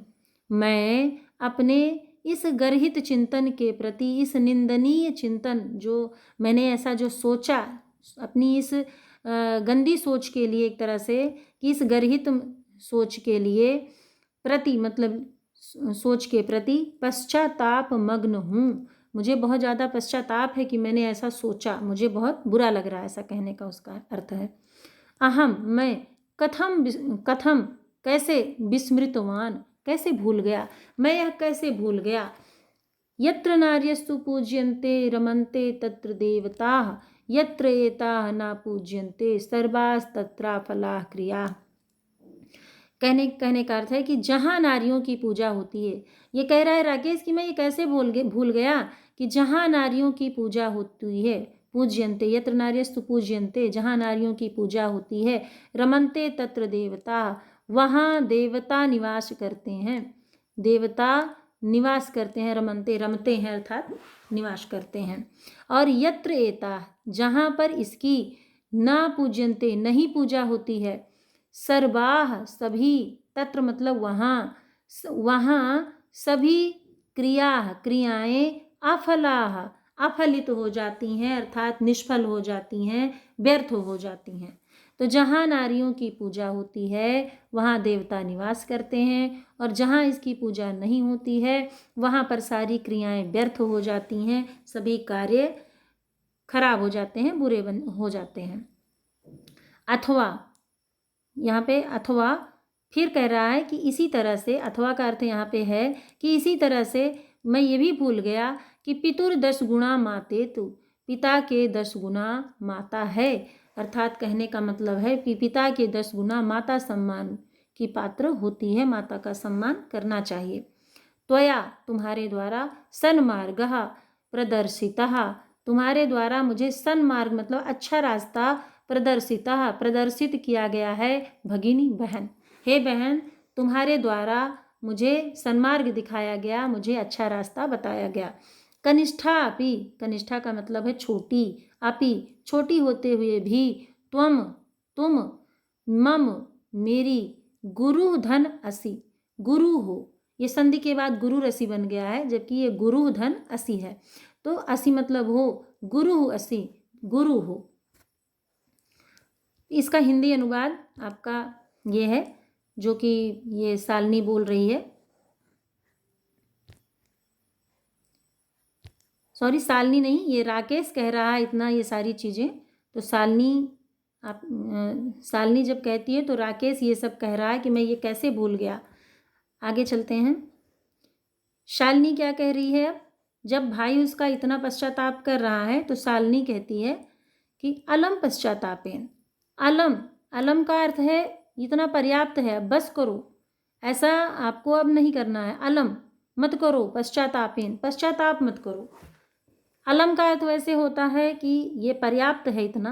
मैं अपने इस गर्हित चिंतन के प्रति, इस निंदनीय चिंतन, जो मैंने ऐसा जो सोचा, अपनी इस गंदी सोच के लिए, एक तरह से कि इस गर्हित सोच के लिए, प्रति मतलब सोच के प्रति, पश्चाताप मग्न हूँ, मुझे बहुत ज़्यादा पश्चाताप है कि मैंने ऐसा सोचा, मुझे बहुत बुरा लग रहा है, ऐसा कहने का उसका अर्थ है। अहम, मैं, कथम, कथम, कैसे, विस्मृतवान, कैसे भूल गया, मैं यह कैसे भूल गया, यत्र नार्यस्तु पूज्यन्ते रमन्ते तत्र देवताः, यत्र एताः न पूज्यन्ते सर्वास्तत्रा फलाः क्रियाः। कहने का अर्थ है कि जहाँ नारियों की पूजा होती है, ये कह रहा है राकेश कि मैं ये कैसे भूल गया कि जहाँ नारियों की पूजा होती है, पूज्यन्ते, यत्र नार्यस्तु पूज्यन्ते, जहाँ नारियों की पूजा होती है, रमन्ते तत्र देवता, वहाँ देवता निवास करते हैं, देवता निवास करते हैं, रमन्ते रमते हैं अर्थात निवास करते हैं, और यत्र एता, जहाँ पर इसकी, ना पूज्यन्ते नहीं पूजा होती है, सर्वाः सभी, तत्र मतलब वहाँ, वहाँ सभी, क्रियाएं, अफलाः अफलित हो जाती हैं, अर्थात निष्फल हो जाती हैं, व्यर्थ हो जाती हैं। तो जहाँ नारियों की पूजा होती है वहाँ देवता निवास करते हैं, और जहाँ इसकी पूजा नहीं होती है वहाँ पर सारी क्रियाएं व्यर्थ हो जाती हैं, सभी कार्य खराब हो जाते हैं, बुरे हो जाते हैं। अथवा, यहाँ पे अथवा फिर कह रहा है कि इसी तरह से, अथवा का अर्थ यहाँ पे है कि इसी तरह से मैं ये भी भूल गया कि पितुर 10 गुणा माते तु, पिता के 10 गुणा माता है। अर्थात कहने का मतलब है कि पिता के 10 गुणा माता सम्मान की पात्र होती है, माता का सम्मान करना चाहिए। त्वया, तुम्हारे द्वारा, सन्मार्गः प्रदर्शितः, तुम्हारे द्वारा मुझे सन्मार्ग मतलब अच्छा रास्ता, प्रदर्शितः प्रदर्शित किया गया है, भगिनी बहन, हे बहन तुम्हारे द्वारा मुझे सन्मार्ग दिखाया गया, मुझे अच्छा रास्ता बताया गया। कनिष्ठा अपि, कनिष्ठा का मतलब है छोटी, अपि छोटी होते हुए भी, तुम मम मेरी, गुरु धन असि, गुरु हो, ये संधि के बाद गुरु रसी बन गया है, जबकि ये गुरु धन असि है। तो असि मतलब हो, गुरु असि, गुरु हो। इसका हिंदी अनुवाद आपका ये है जो कि ये शालिनी बोल रही है, सॉरी शालिनी नहीं, ये राकेश कह रहा है इतना ये सारी चीज़ें। तो शालिनी, आप शालिनी जब कहती है तो राकेश ये सब कह रहा है कि मैं ये कैसे भूल गया। आगे चलते हैं। शालिनी क्या कह रही है अब, जब भाई उसका इतना पश्चाताप कर रहा है तो शालिनी कहती है कि अलम पश्चातापेन, अलम, अलम का अर्थ है इतना पर्याप्त है, अब बस करो, ऐसा आपको अब नहीं करना है, अलम मत करो, पश्चातापेन पश्चाताप मत करो। अलम का अर्थ वैसे होता है कि ये पर्याप्त है इतना,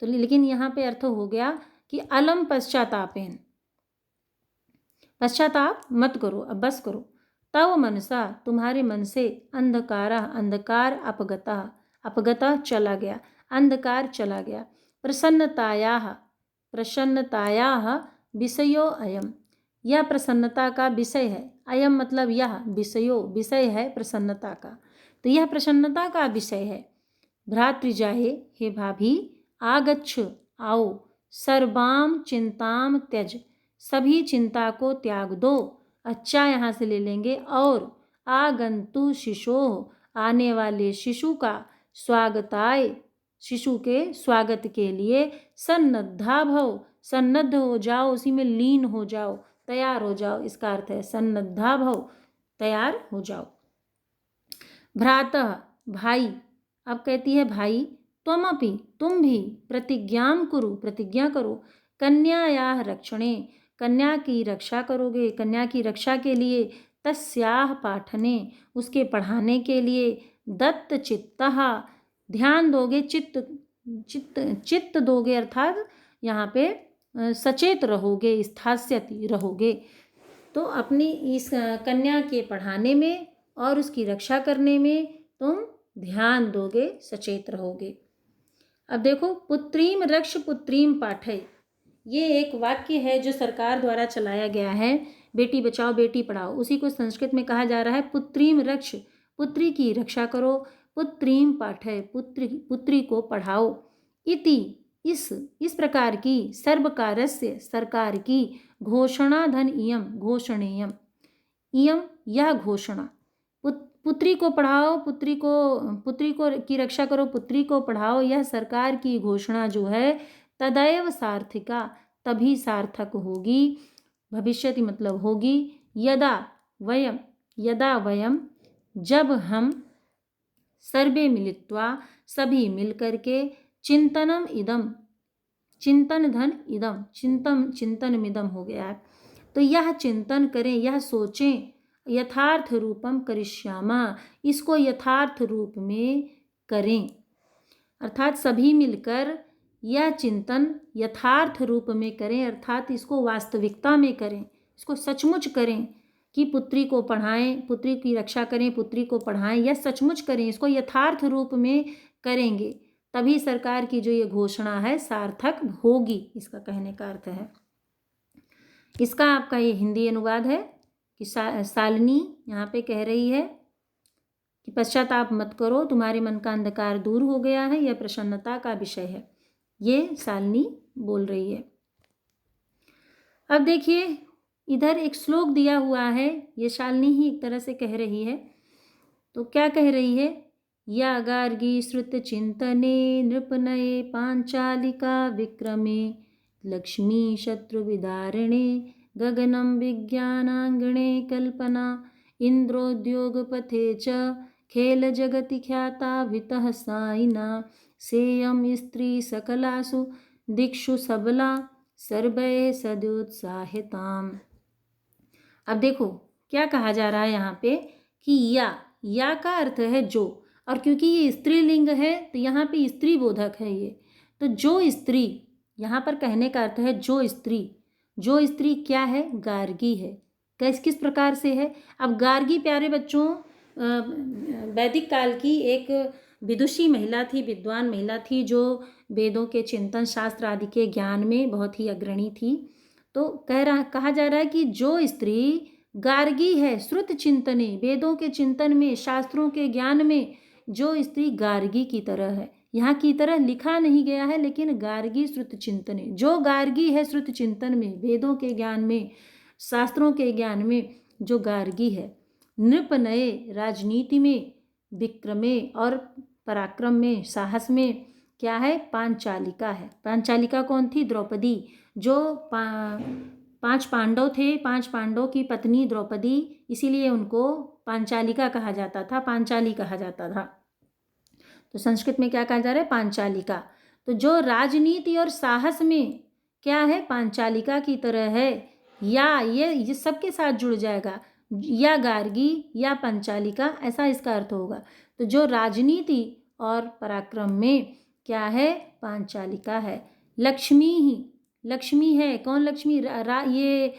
तो लेकिन यहाँ पे अर्थ हो गया कि अलम पश्चातापेन, पश्चाताप मत करो, अब बस करो। तव मनसा, तुम्हारे मन से, अंधकारा, अंधकार, अपगता, अपगता चला गया, अंधकार चला गया। प्रसन्नतायाः, प्रसन्नतायाः विषयो अयम, यह प्रसन्नता का विषय है, अयम मतलब यह, विषयो विषय है प्रसन्नता का, तो यह प्रसन्नता का विषय है। भ्रातृजाहे, हे भाभी, आगच्छ आओ, सर्वाम चिंताम त्यज, सभी चिंता को त्याग दो, अच्छा यहाँ से ले लेंगे, और आगंतु शिशो, आने वाले शिशु का, स्वागताय, शिशु के स्वागत के लिए, सन्नद्धा भव, सन्नद्ध हो जाओ, उसी में लीन हो जाओ, तैयार हो जाओ, इसका अर्थ है सन्नद्धा भव, तैयार हो जाओ। भ्रातः, भाई, अब कहती है भाई, त्वमपि, तुम भी, प्रतिज्ञां कुरु, प्रतिज्ञा करो, कन्यायाः रक्षणे, कन्या की रक्षा करोगे, कन्या की रक्षा के लिए, तस्याः पाठने, उसके पढ़ाने के लिए, दत्त चित्तः, ध्यान दोगे, चित्त चित्त चित्त दोगे, अर्थात यहाँ पे सचेत रहोगे, स्थास्यति रहोगे। तो अपनी इस कन्या के पढ़ाने में और उसकी रक्षा करने में तुम ध्यान दोगे, सचेत रहोगे। अब देखो, पुत्रीम रक्ष पुत्रीम पाठय, ये एक वाक्य है जो सरकार द्वारा चलाया गया है, बेटी बचाओ बेटी पढ़ाओ, उसी को संस्कृत में कहा जा रहा है पुत्रीम रक्ष, पुत्री की रक्षा करो, पुत्रीम पाठय, पुत्री को पढ़ाओ। इति, इस प्रकार की, सर्वकारस्य, सरकार की, घोषणा धन इयम, घोषणेयम, इयम यह घोषणा, पुत्री को पढ़ाओ, पुत्री को की रक्षा करो, पुत्री को पढ़ाओ, यह सरकार की घोषणा जो है, तदैव सार्थिका, तभी सार्थक होगी, भविष्यति मतलब होगी, यदा वयम, जब हम, सर्वे मिलित्वा, सभी मिलकर के, चिंतनम इदम, चिंतन धन इदम, चिंतन मिदम हो गया है, तो यह चिंतन करें, यह सोचें, यथार्थ रूपम करिष्यामा, इसको यथार्थ रूप में करें, अर्थात सभी मिलकर यह चिंतन यथार्थ रूप में करें, अर्थात इसको वास्तविकता में करें, इसको सचमुच करें कि पुत्री को पढ़ाएं, पुत्री की रक्षा करें, पुत्री को पढ़ाएं, यह सचमुच करें, इसको यथार्थ रूप में करेंगे, तभी सरकार की जो ये घोषणा है सार्थक होगी, इसका कहने का अर्थ है। इसका आपका ये हिंदी अनुवाद है कि शालिनी यहाँ पे कह रही है कि पश्चाताप मत करो, तुम्हारे मन का अंधकार दूर हो गया है, यह प्रसन्नता का विषय है, ये शालिनी बोल रही है। अब देखिए, इधर एक श्लोक दिया हुआ है, ये शालिनी ही एक तरह से कह रही है, तो क्या कह रही है या गार्गी श्रुत चिंतने नृपनये पांचालिका विक्रमे लक्ष्मी शत्रु विदारिणे गगनं विज्ञानांगणे कल्पना इंद्रोद्योगपथे च खेल जगति ख्याताभितः साइना सेयं स्त्री सकलासु दिक्षु सबला सर्वै सदुत्साहिताम। अब देखो क्या कहा जा रहा है यहाँ पे कि या का अर्थ है जो, और क्योंकि ये स्त्रीलिंग है तो यहाँ पे स्त्री बोधक है ये, तो जो स्त्री यहाँ पर कहने का अर्थ है जो स्त्री क्या है, गार्गी है। किस प्रकार से है। अब गार्गी प्यारे बच्चों वैदिक काल की एक विदुषी महिला थी, विद्वान महिला थी, जो वेदों के चिंतन शास्त्र आदि के ज्ञान में बहुत ही अग्रणी थी। तो कहा जा रहा है कि जो स्त्री गार्गी है श्रुत चिंतने, वेदों के चिंतन में शास्त्रों के ज्ञान में जो स्त्री गार्गी की तरह है, यहाँ की तरह लिखा नहीं गया है लेकिन गार्गी श्रुत चिंतने, जो गार्गी है श्रुत चिंतन में, वेदों के ज्ञान में, शास्त्रों के ज्ञान में जो गार्गी है, नृपनये राजनीति में, विक्रमे और पराक्रम में, साहस में क्या है, पांचालिका है। पांचालिका कौन थी, द्रौपदी, जो पांच पांडव थे, पांच पांडव की पत्नी द्रौपदी, इसीलिए उनको पांचालिका कहा जाता था, पांचाली कहा जाता था। तो संस्कृत में क्या कहा जा रहा है, पांचालिका। तो जो राजनीति और साहस में क्या है, पांचालिका की तरह है, या ये सबके साथ जुड़ जाएगा, या गार्गी या पांचालिका, ऐसा इसका अर्थ होगा। तो जो राजनीति और पराक्रम में क्या है, पांचालिका है। लक्ष्मी है, कौन लक्ष्मी, ये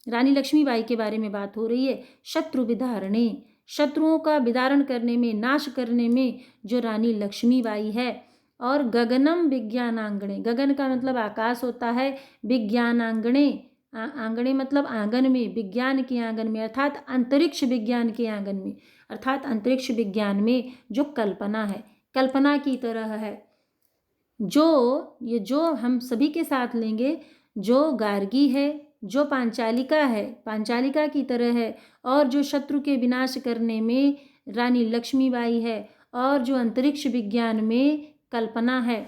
रानी लक्ष्मीबाई के बारे में बात हो रही है। शत्रु विदारणे, शत्रुओं का विदारण करने में, नाश करने में जो रानी लक्ष्मीबाई है। और गगनम विज्ञानांगणे, गगन का मतलब आकाश होता है, विज्ञानांगणे, आंगणे मतलब आंगन में, विज्ञान के आंगन में, अर्थात अंतरिक्ष विज्ञान के आंगन में, अर्थात अंतरिक्ष विज्ञान में जो कल्पना है, कल्पना की तरह है। जो हम सभी के साथ लेंगे, जो गार्गी है, जो पांचालिका है, पांचालिका की तरह है, और जो शत्रु के विनाश करने में रानी लक्ष्मीबाई है, और जो अंतरिक्ष विज्ञान में कल्पना है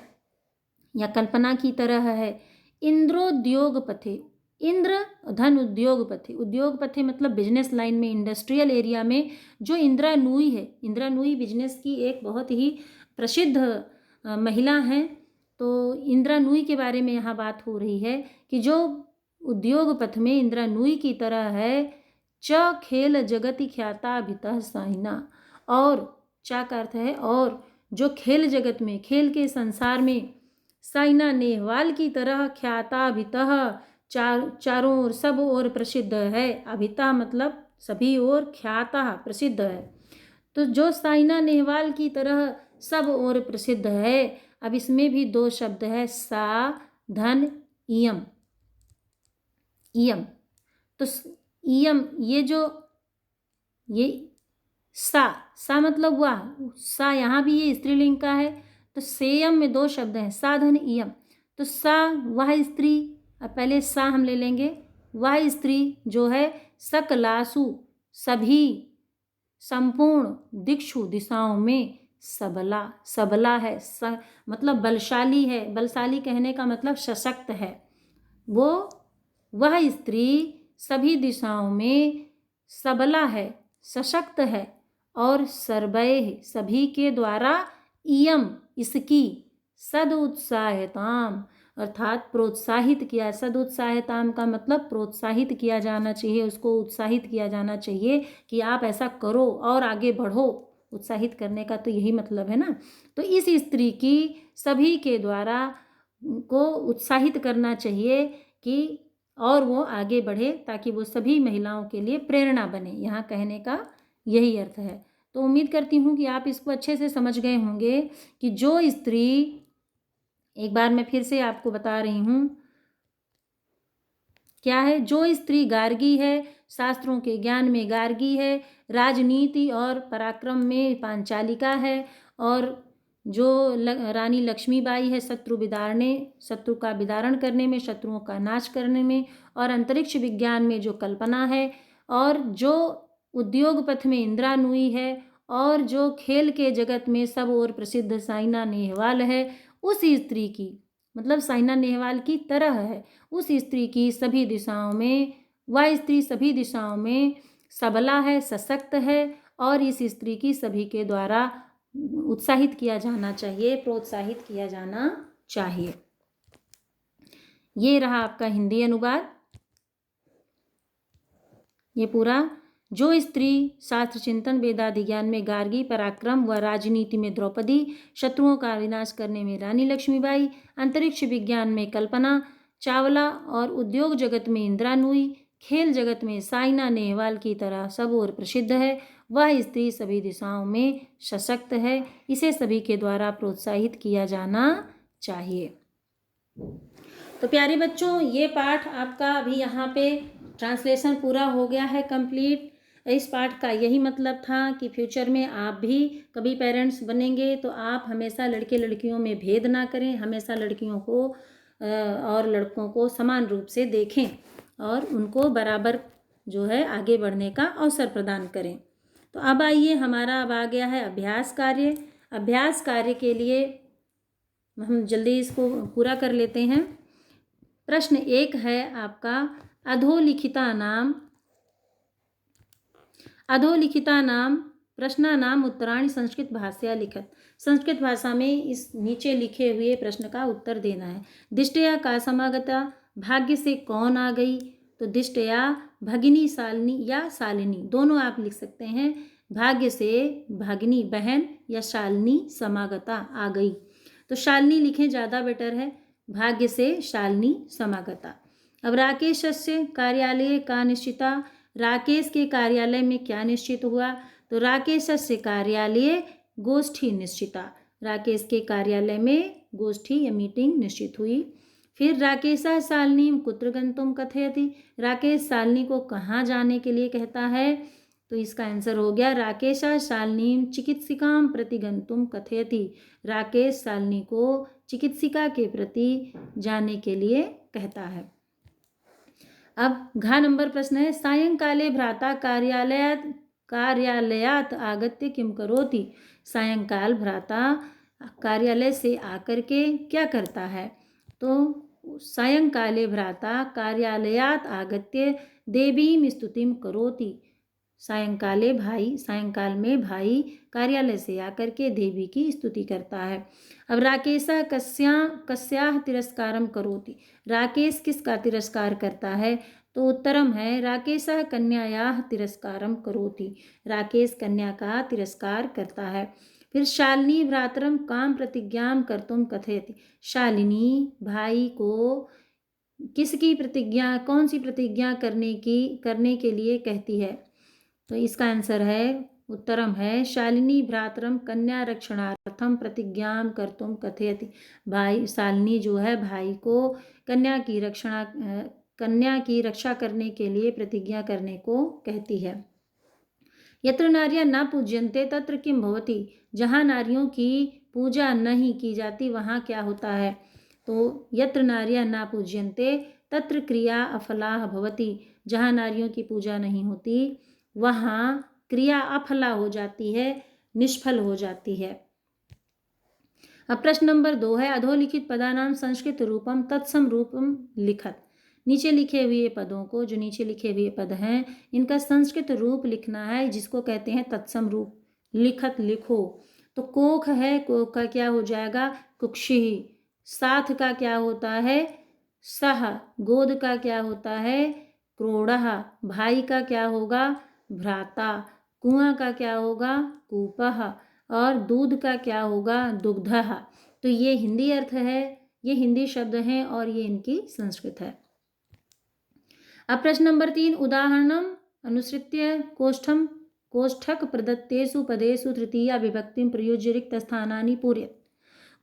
या कल्पना की तरह है। इंद्रोद्योग पथे, इंद्र धन उद्योग पथे, उद्योग पथे मतलब बिजनेस लाइन में, इंडस्ट्रियल एरिया में जो इंद्रानूई है, इंद्रानूई बिजनेस की एक बहुत ही प्रसिद्ध महिला हैं। तो इंद्रानूई के बारे में यहाँ बात हो रही है कि जो उद्योग पथ में इंद्रानूई की तरह है। च खेल जगति ख्याता भितः साइना, और चा का अर्थ है और, जो खेल जगत में, खेल के संसार में, साइना नेहवाल की तरह, ख्याता भितः चारों ओर, सब ओर प्रसिद्ध है। अभिता मतलब सभी ओर, ख्याता प्रसिद्ध है। तो जो साइना नेहवाल की तरह सब ओर प्रसिद्ध है। अब इसमें भी दो शब्द है, सा धन इयम, इयम। तो इयम, ये सा मतलब वह, सा यहाँ भी ये स्त्रीलिंग का है। तो सेयम में दो शब्द हैं, साधन इयम। तो सा वह स्त्री, अब पहले सा हम ले लेंगे, वह स्त्री जो है, सकलासु सभी, संपूर्ण, दिक्षु दिशाओं में, सबला है, मतलब बलशाली है, बलशाली कहने का मतलब सशक्त है। वह स्त्री सभी दिशाओं में सबला है, सशक्त है, और सर्वैः सभी के द्वारा, इयम इसकी, सदुत्साहिताम अर्थात प्रोत्साहित किया। सदुत्साहिताम का मतलब प्रोत्साहित किया जाना चाहिए, उसको उत्साहित किया जाना चाहिए कि आप ऐसा करो और आगे बढ़ो। उत्साहित करने का तो यही मतलब है ना। तो इस स्त्री की सभी के द्वारा को उत्साहित करना चाहिए कि और वो आगे बढ़े, ताकि वो सभी महिलाओं के लिए प्रेरणा बने। यहाँ कहने का यही अर्थ है। तो उम्मीद करती हूँ कि आप इसको अच्छे से समझ गए होंगे कि जो स्त्री, एक बार मैं फिर से आपको बता रही हूँ क्या है, जो स्त्री गार्गी है, शास्त्रों के ज्ञान में गार्गी है, राजनीति और पराक्रम में पांचालिका है, और जो रानी लक्ष्मीबाई है, शत्रु का विदारण करने में, शत्रुओं का नाश करने में, और अंतरिक्ष विज्ञान में जो कल्पना है, और जो उद्योग पथ में इंद्रानूई है, और जो खेल के जगत में सब और प्रसिद्ध साइना नेहवाल है, उस स्त्री की, मतलब साइना नेहवाल की तरह है, उस स्त्री की सभी दिशाओं में, वह स्त्री सभी दिशाओं में सबला है, सशक्त है और इस स्त्री की सभी के द्वारा उत्साहित किया जाना चाहिए, प्रोत्साहित किया जाना चाहिए। ये रहा आपका हिंदी अनुवाद। ये पूरा, जो स्त्री शास्त्र चिंतन वेदादि ज्ञान में गार्गी, पराक्रम व राजनीति में द्रौपदी, शत्रुओं का विनाश करने में रानी लक्ष्मीबाई, अंतरिक्ष विज्ञान में कल्पना चावला और उद्योग जगत में इंदिरा नूई, खेल जगत में साइना नेहवाल की तरह सब और प्रसिद्ध है, वह स्त्री सभी दिशाओं में सशक्त है, इसे सभी के द्वारा प्रोत्साहित किया जाना चाहिए। तो प्यारे बच्चों, ये पाठ आपका अभी यहाँ पे ट्रांसलेशन पूरा हो गया है कंप्लीट। इस पाठ का यही मतलब था कि फ्यूचर में आप भी कभी पेरेंट्स बनेंगे तो आप हमेशा लड़के लड़कियों में भेद ना करें, हमेशा लड़कियों को और लड़कों को समान रूप से देखें और उनको बराबर जो है आगे बढ़ने का अवसर प्रदान करें। तो अब आइए, हमारा अब आ गया है अभ्यास कार्य। अभ्यास कार्य के लिए हम जल्दी इसको पूरा कर लेते हैं। प्रश्न 1 है आपका, अधोलिखिता नाम प्रश्नानाम उत्तराणि संस्कृत भाषया लिखत। संस्कृत भाषा में इस नीचे लिखे हुए प्रश्न का उत्तर देना है। दिष्टया का समागता, भाग्य से कौन आ गई? तो दिष्टया भगिनी शालिनी या शालिनी दोनों आप लिख सकते हैं। भाग्य से भगिनी बहन या शालिनी समागता आ गई, तो शालिनी लिखें, ज़्यादा बेटर है। भाग्य से शालिनी समागता। अब राकेश से कार्यालय का निश्चिता, राकेश के कार्यालय में क्या निश्चित हुआ? तो राकेश से कार्यालय गोष्ठी निश्चिता, राकेश के कार्यालय में गोष्ठी या मीटिंग निश्चित हुई। फिर राकेशा शालिनी कुत्र गंतुम कथयति, राकेश शालिनी को कहाँ जाने के लिए कहता है? तो इसका आंसर हो गया राकेशा शालिनी चिकित्सिकां प्रति गंतुम कथयति, राकेश शालिनी को चिकित्सिका के प्रति जाने के लिए कहता है। अब घ नंबर प्रश्न है, सायंकाले भ्राता कार्यालयात आगत्य किम करोति। सायंकाल भ्राता कार्यालय से आकर के क्या करता है? तो सायंकाले भ्राता कार्यालयात आगत्य देवीं स्तुतिं करोति। सायंकाल में भाई कार्यालय से आकर के देवी की स्तुति करता है। अब राकेशा कस्याः तिरस्कारम करोति, राकेश किसका तिरस्कार करता है? तो उत्तरम है राकेशः कन्यायाः तिरस्कारम करोति, राकेश कन्या का तिरस्कार करता है। फिर शालिनी भ्रातरम काम प्रतिज्ञां कर्तुम कथयति, शालिनी भाई को किसकी प्रतिज्ञा, कौन सी प्रतिज्ञा करने के लिए कहती है? तो इसका आंसर है, उत्तरम है शालिनी भ्रातरम कन्या रक्षणार्थम प्रतिज्ञां कर्तुम कथयति, भाई शालिनी जो है भाई को कन्या की रक्षा करने के लिए प्रतिज्ञा करने को कहती है। यत्र नार्यः न पूज्यन्ते तत्र किं भवति, जहाँ नारियों की पूजा नहीं की जाती वहाँ क्या होता है? तो यत्र नार्यः न पूज्यन्ते तत्र क्रिया अफला भवति, जहाँ नारियों की पूजा नहीं होती वहाँ क्रिया अफला हो जाती है, निष्फल हो जाती है। अब प्रश्न नंबर 2 है, अधोलिखित पदानाम संस्कृत रूपम तत्सम रूपम लिखत। नीचे लिखे हुए पदों को, जो नीचे लिखे हुए पद हैं, इनका संस्कृत रूप लिखना है, जिसको कहते हैं तत्सम रूप। लिखत लिखो। तो कोख है, कोख का क्या हो जाएगा? कुक्षिः। साथ का क्या होता है? सह। गोद का क्या होता है? क्रोडः। भाई का क्या होगा? भ्राता। कुआं का क्या होगा? कूपः। और दूध का क्या होगा? दुग्धः। तो ये हिंदी अर्थ है, ये हिंदी शब्द हैं और ये इनकी संस्कृत है। अब प्रश्न नंबर 3, उदाहरणम अनुसृत्य कोष्ठक प्रदत्तेषु पदेषु तृतीया विभक्तिं प्रयुज्य रिक्त स्थानानि पूरयत।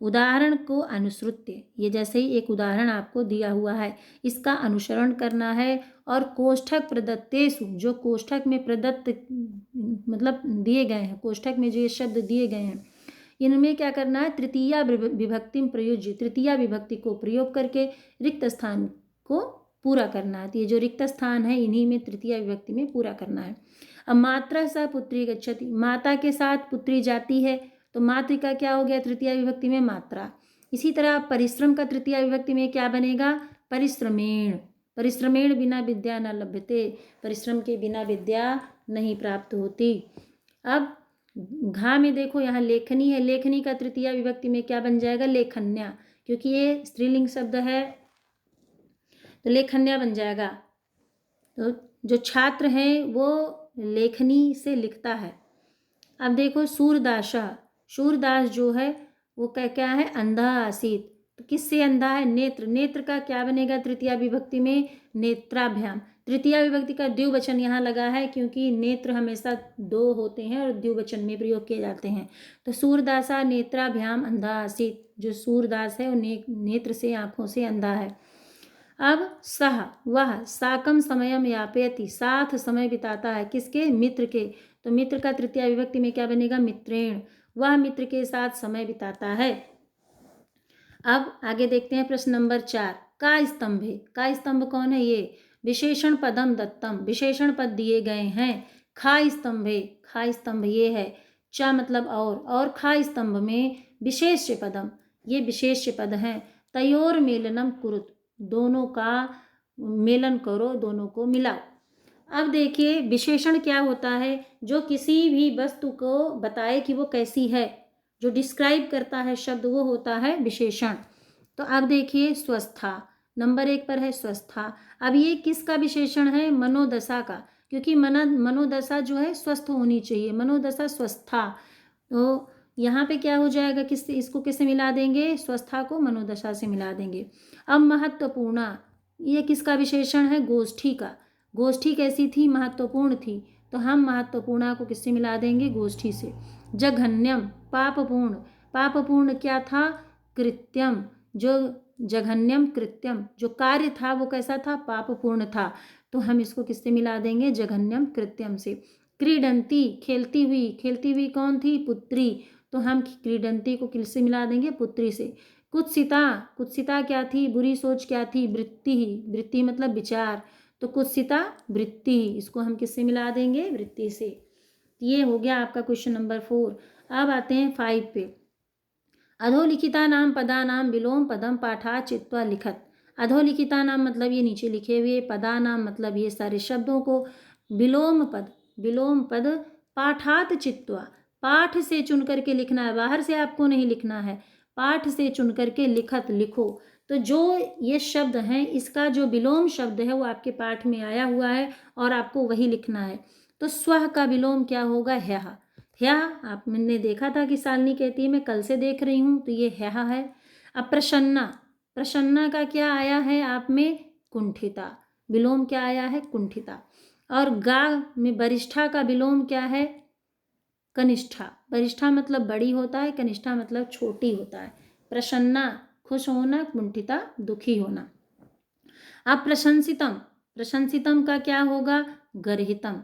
उदाहरण को अनुसृत्य, ये जैसे ही एक उदाहरण आपको दिया हुआ है, इसका अनुसरण करना है। और कोष्ठक प्रदत्तेषु, जो कोष्ठक में प्रदत्त मतलब दिए गए हैं, कोष्ठक में जो ये शब्द दिए गए हैं, इनमें क्या करना है? तृतीया विभक्तिं प्रयुज्य, तृतीया विभक्ति को प्रयोग करके रिक्त स्थान को पूरा करना है। तो ये जो रिक्त स्थान है इन्हीं में तृतीया विभक्ति में पूरा करना है। अब मात्रा सा पुत्री गच्छति, माता के साथ पुत्री जाती है, तो मातृ का क्या हो गया तृतीया विभक्ति में मात्रा। इसी तरह परिश्रम का तृतीया विभक्ति में क्या बनेगा, परिश्रमेण। परिश्रमेण बिना विद्या न लभ्यते, परिश्रम के बिना विद्या नहीं प्राप्त होती। अब घा में देखो यहाँ लेखनी है, लेखनी का तृतीया विभक्ति में क्या बन जाएगा, लेखन्या, क्योंकि ये स्त्रीलिंग शब्द है तो लेखन्या बन जाएगा। तो जो छात्र हैं वो लेखनी से लिखता है। अब देखो सूरदासा, सूरदास जो है वो क्या है, अंधा आसीत। तो किससे अंधा है, नेत्र। नेत्र का क्या बनेगा तृतीया विभक्ति में, नेत्राभ्याम। तृतीया विभक्ति का द्विवचन यहाँ लगा है क्योंकि नेत्र हमेशा दो होते हैं और द्विवचन में प्रयोग किए जाते हैं। तो सूरदासा नेत्राभ्याम अंधा आसीत, जो सूरदास है वो नेत्र से, आँखों से अंधा है। अब सह, वह साकम समयम यापयति, साथ समय बिताता है, किसके, मित्र के। तो मित्र का तृतीया विभक्ति में क्या बनेगा, मित्रेण, वह मित्र के साथ समय बिताता है। अब आगे देखते हैं प्रश्न नंबर 4, का स्तंभे। का स्तंभ कौन है, ये विशेषण पदम दत्तम, विशेषण पद दिए गए हैं। खा स्तंभे, खा स्तंभ ये है, चा मतलब और खा स्तंभ में विशेष्य पदम, ये विशेष्य पद हैं। तयोर मेलनम कुरुत, दोनों का मेलन करो, दोनों को मिलाओ। अब देखिए विशेषण क्या होता है, जो किसी भी वस्तु को बताए कि वो कैसी है, जो डिस्क्राइब करता है शब्द, वो होता है विशेषण। तो अब देखिए स्वस्था, नंबर 1 पर है स्वस्था। अब ये किसका विशेषण है, मनोदशा का, क्योंकि मनोदशा जो है स्वस्थ होनी चाहिए, मनोदशा स्वस्था। तो यहाँ पे क्या हो जाएगा, इसको किससे मिला देंगे, स्वस्था को मनोदशा से मिला देंगे। अब महत्वपूर्ण, ये किसका विशेषण है, गोष्ठी का। गोष्ठी कैसी थी, महत्वपूर्ण थी, तो हम महत्वपूर्ण को किससे मिला देंगे, गोष्ठी से। जघन्यम पापपूर्ण, पापपूर्ण क्या था, कृत्यम, जो जघन्यम कृत्यम, जो कार्य था वो कैसा था, पापपूर्ण था, तो हम इसको किससे मिला देंगे, जघन्यम कृत्यम से। क्रीडंती खेलती हुई, खेलती हुई कौन थी, पुत्री, तो हम क्रीडंती को किससे मिला देंगे, पुत्री से। कुत्सिता, कुत्सिता क्या थी, बुरी सोच क्या थी, वृत्ति, वृत्ति मतलब विचार, तो कुत्सिता वृत्ति, इसको हम किससे मिला देंगे, वृत्ति से। ये हो गया आपका क्वेश्चन नंबर 4। अब आते हैं 5 पे। अधोलिखिता नाम पदा नाम विलोम पदम पाठा चित्वा लिखत। अधोलिखिता नाम मतलब ये नीचे लिखे हुए, पदा नाम मतलब ये सारे शब्दों को, विलोम पद, विलोम पद पाठात चित्वा, पाठ से चुन करके लिखना है, बाहर से आपको नहीं लिखना है, पाठ से चुन करके लिखत लिखो। तो जो ये शब्द हैं इसका जो विलोम शब्द है वो आपके पाठ में आया हुआ है और आपको वही लिखना है। तो स्वह का विलोम क्या होगा, ह्यः। ह्यः आपने देखा था कि शालिनी कहती है मैं कल से देख रही हूँ, तो ये ह्यः है। अब प्रसन्ना, प्रसन्ना का क्या आया है आप में, कुंठिता, विलोम क्या आया है, कुंठिता। और गा में वरिष्ठा का विलोम क्या है, कनिष्ठा। वरिष्ठा मतलब बड़ी होता है, कनिष्ठा मतलब छोटी होता है। प्रसन्ना खुश होना, कुंठिता दुखी होना। अब प्रशंसितम, प्रशंसितम का क्या होगा, गर्हितम,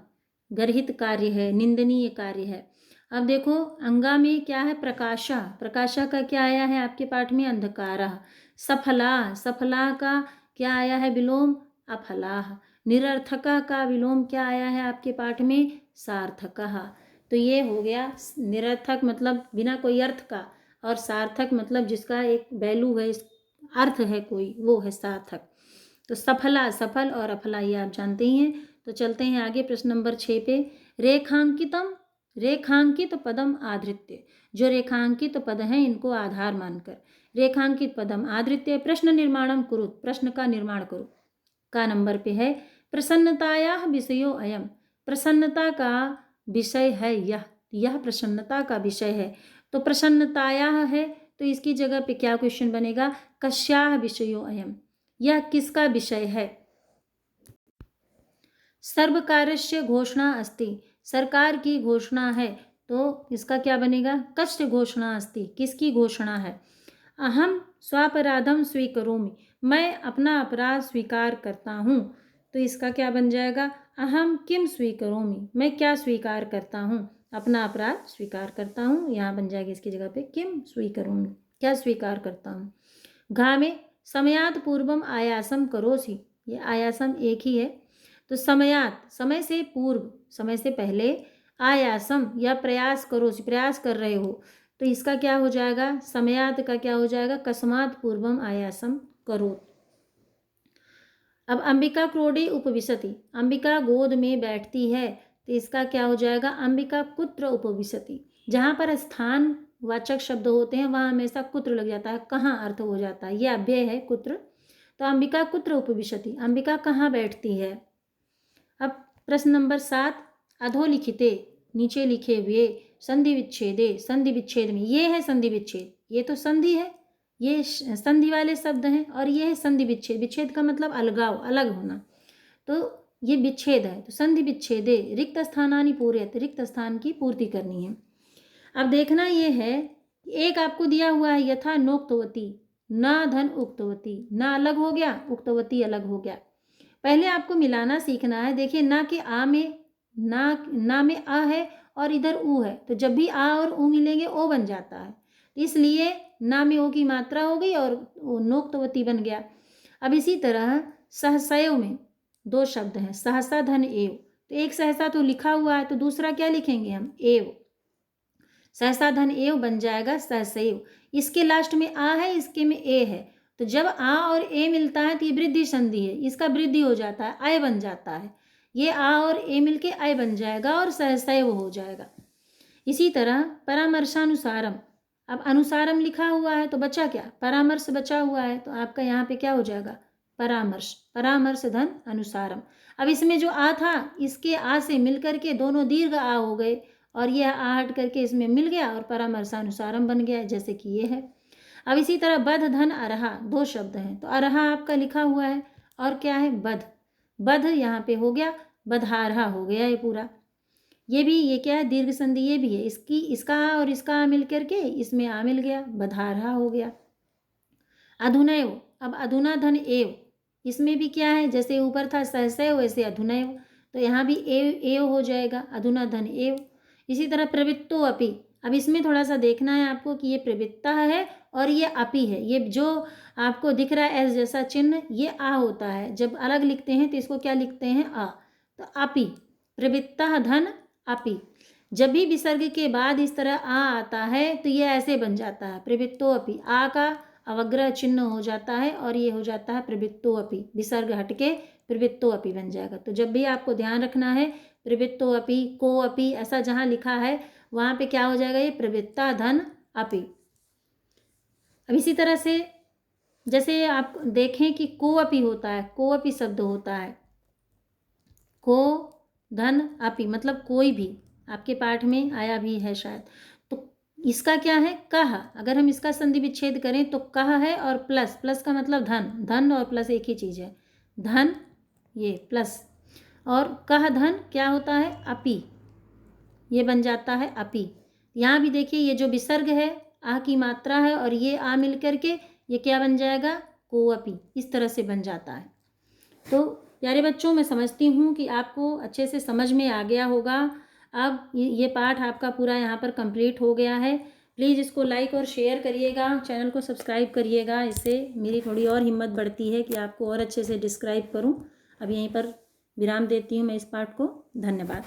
गर्हित कार्य है, निंदनीय कार्य है। अब देखो अंगा में क्या है, प्रकाशा, प्रकाशा का क्या आया है आपके पाठ में, अंधकारः। सफला, सफला का क्या आया है विलोम, अफलाः। निरर्थका का विलोम क्या आया है आपके पाठ में, सार्थकः। तो ये हो गया निरर्थक मतलब बिना कोई अर्थ का, और सार्थक मतलब जिसका एक वैल्यू है, अर्थ है कोई, वो है सार्थक। तो सफला, सफल और अफला ये आप जानते ही हैं। तो चलते हैं आगे प्रश्न नंबर 6 पे। रेखांकितम, रेखांकित पदम आधृत्य, जो रेखांकित पद हैं इनको आधार मानकर, रेखांकित पदम आधृत्य प्रश्न निर्माणम कुरुत, प्रश्न का निर्माण करो। का नंबर पे है प्रसन्नताया विषयो अयम, प्रसन्नता का विषय है यह प्रसन्नता का विषय है। तो प्रसन्नताया है तो इसकी जगह पे क्या क्वेश्चन बनेगा, कस्याः विषयो अयम, यह किसका विषय है। सर्वकारस्य घोषणा अस्ति, सरकार की घोषणा है, तो इसका क्या बनेगा, कस्य घोषणा अस्ति, किसकी घोषणा है। अहम स्वापराधम स्वीकरोमि, मैं अपना अपराध स्वीकार करता हूँ, तो इसका क्या बन जाएगा, अहम किम स्वीकरोमि, मैं क्या स्वीकार करता हूँ, अपना अपराध स्वीकार करता हूँ, यहाँ बन जाएगा इसकी जगह पे किम स्वीकरोमि, क्या स्वीकार करता हूँ। घा में समयात पूर्वम आयासम करोसि, ये आयासम एक ही है। तो समयात, समय से पूर्व, समय से पहले, आयासम या प्रयास करो, प्रयास कर रहे हो, तो इसका क्या हो जाएगा, समयात का क्या हो जाएगा, कस्मात पूर्वम आयासम करो। अब अंबिका क्रोडे उपविशति, अंबिका गोद में बैठती है, तो इसका क्या हो जाएगा, अंबिका कुत्र उपविशति। जहाँ पर स्थान वाचक शब्द होते हैं वहाँ हमेशा कुत्र लग जाता है, कहाँ अर्थ हो जाता है, ये अव्यय है कुत्र। तो अंबिका कुत्र उपविशति, अंबिका कहाँ बैठती है। अब प्रश्न नंबर 7, अधोलिखिते, नीचे लिखे हुए, संधि विच्छेदे, संधि विच्छेद में, ये है संधि विच्छेद, ये तो संधि है, ये संधि वाले शब्द हैं, और ये है संधि विच्छेद। विच्छेद का मतलब अलगाव, अलग होना, तो ये विच्छेद है। तो संधि विच्छेदे रिक्त स्थानानि पूरयत, रिक्त स्थान की पूर्ति करनी है। अब देखना ये है, एक आपको दिया हुआ है, यथा नोक्तवती, ना धन उक्तवती, ना अलग हो गया, उक्तवती अलग हो गया। पहले आपको मिलाना सीखना है। देखिए ना के आ में ना में आ है और इधर ऊ है, तो जब भी आ और ऊ मिलेंगे ओ बन जाता है, इसलिए ना में ओ की मात्रा हो गई और नोक्तवती बन गया। अब इसी तरह सहसैव में 2 शब्द हैं, सहसा धन एव, तो एक सहसा तो लिखा हुआ है, तो दूसरा क्या लिखेंगे हम, एव, सहसा धन एव बन जाएगा सहसैव। इसके लास्ट में आ है, इसके में ए है, तो जब आ और ए मिलता है तो ये वृद्धि संधि है, इसका वृद्धि हो जाता है, आय बन जाता है, ये आ और ए मिलके आय बन जाएगा और सहसैव हो जाएगा। इसी तरह परामर्शानुसारम, अब अनुसारम लिखा हुआ है तो बचा क्या, परामर्श बचा हुआ है, तो आपका यहाँ पे क्या हो जाएगा, परामर्श, परामर्श धन अनुसारम। अब इसमें जो आ था, इसके आ से मिल करके दोनों दीर्घ आ हो गए, और यह आ हट करके इसमें मिल गया और परामर्शानुसारम बन गया, जैसे कि ये है। अब इसी तरह बध धन अरहा, 2 शब्द हैं, तो अरहा आपका लिखा हुआ है, और क्या है, बध, बध यहाँ पे हो गया, बधारहा हो गया ये पूरा। ये भी, ये क्या है, दीर्घ संधि ये भी है, इसका आ और इसका आ मिल करके इसमें आ मिल गया, बधारहा हो गया। अधुनैव, अब अधुना धन एव, इसमें भी क्या है, जैसे ऊपर था सहसैव वैसे अधुनैव, तो यहाँ भी एव हो जाएगा, अधुना धन एव। इसी तरह प्रवृत्तो अपि, अब इसमें थोड़ा सा देखना है आपको कि ये प्रवृत्ता है और ये अपि है, ये जो आपको दिख रहा है एस जैसा चिन्ह, ये आ होता है, जब अलग लिखते हैं तो इसको क्या लिखते हैं, आ, तो अपि, प्रवृत्ता धन अपि। जब भी विसर्ग के बाद इस तरह आ आता है तो ये ऐसे बन जाता है, प्रवृत्तो अपि, आ का अवग्रह चिन्ह हो जाता है और ये हो जाता है प्रवृत्तो अपि, विसर्ग हटके प्रवृत्तो अपि बन जाएगा। तो जब भी आपको ध्यान रखना है, प्रवृत्तो अपि, को अपि, ऐसा जहाँ लिखा है वहाँ पे क्या हो जाएगा, ये प्रवृत्ता धन अपि। अब इसी तरह से जैसे आप देखें कि को अपि होता है, को अपि शब्द होता है, को धन अपि मतलब कोई भी, आपके पाठ में आया भी है शायद। तो इसका क्या है, कह, अगर हम इसका संधि विच्छेद करें तो कह है और प्लस, प्लस का मतलब धन, धन और प्लस एक ही चीज़ है, धन ये प्लस, और कह धन क्या होता है, अपि, ये बन जाता है अपि। यहाँ भी देखिए ये जो विसर्ग है आ की मात्रा है और ये आ मिल करके ये क्या बन जाएगा, को अपि, इस तरह से बन जाता है। तो प्यारे बच्चों, मैं समझती हूँ कि आपको अच्छे से समझ में आ गया होगा। अब ये पाठ आपका पूरा यहाँ पर कंप्लीट हो गया है। प्लीज़ इसको लाइक और शेयर करिएगा, चैनल को सब्सक्राइब करिएगा, इससे मेरी थोड़ी और हिम्मत बढ़ती है कि आपको और अच्छे से डिस्क्राइब करूँ। अब यहीं पर विराम देती हूँ मैं इस पाठ को। धन्यवाद।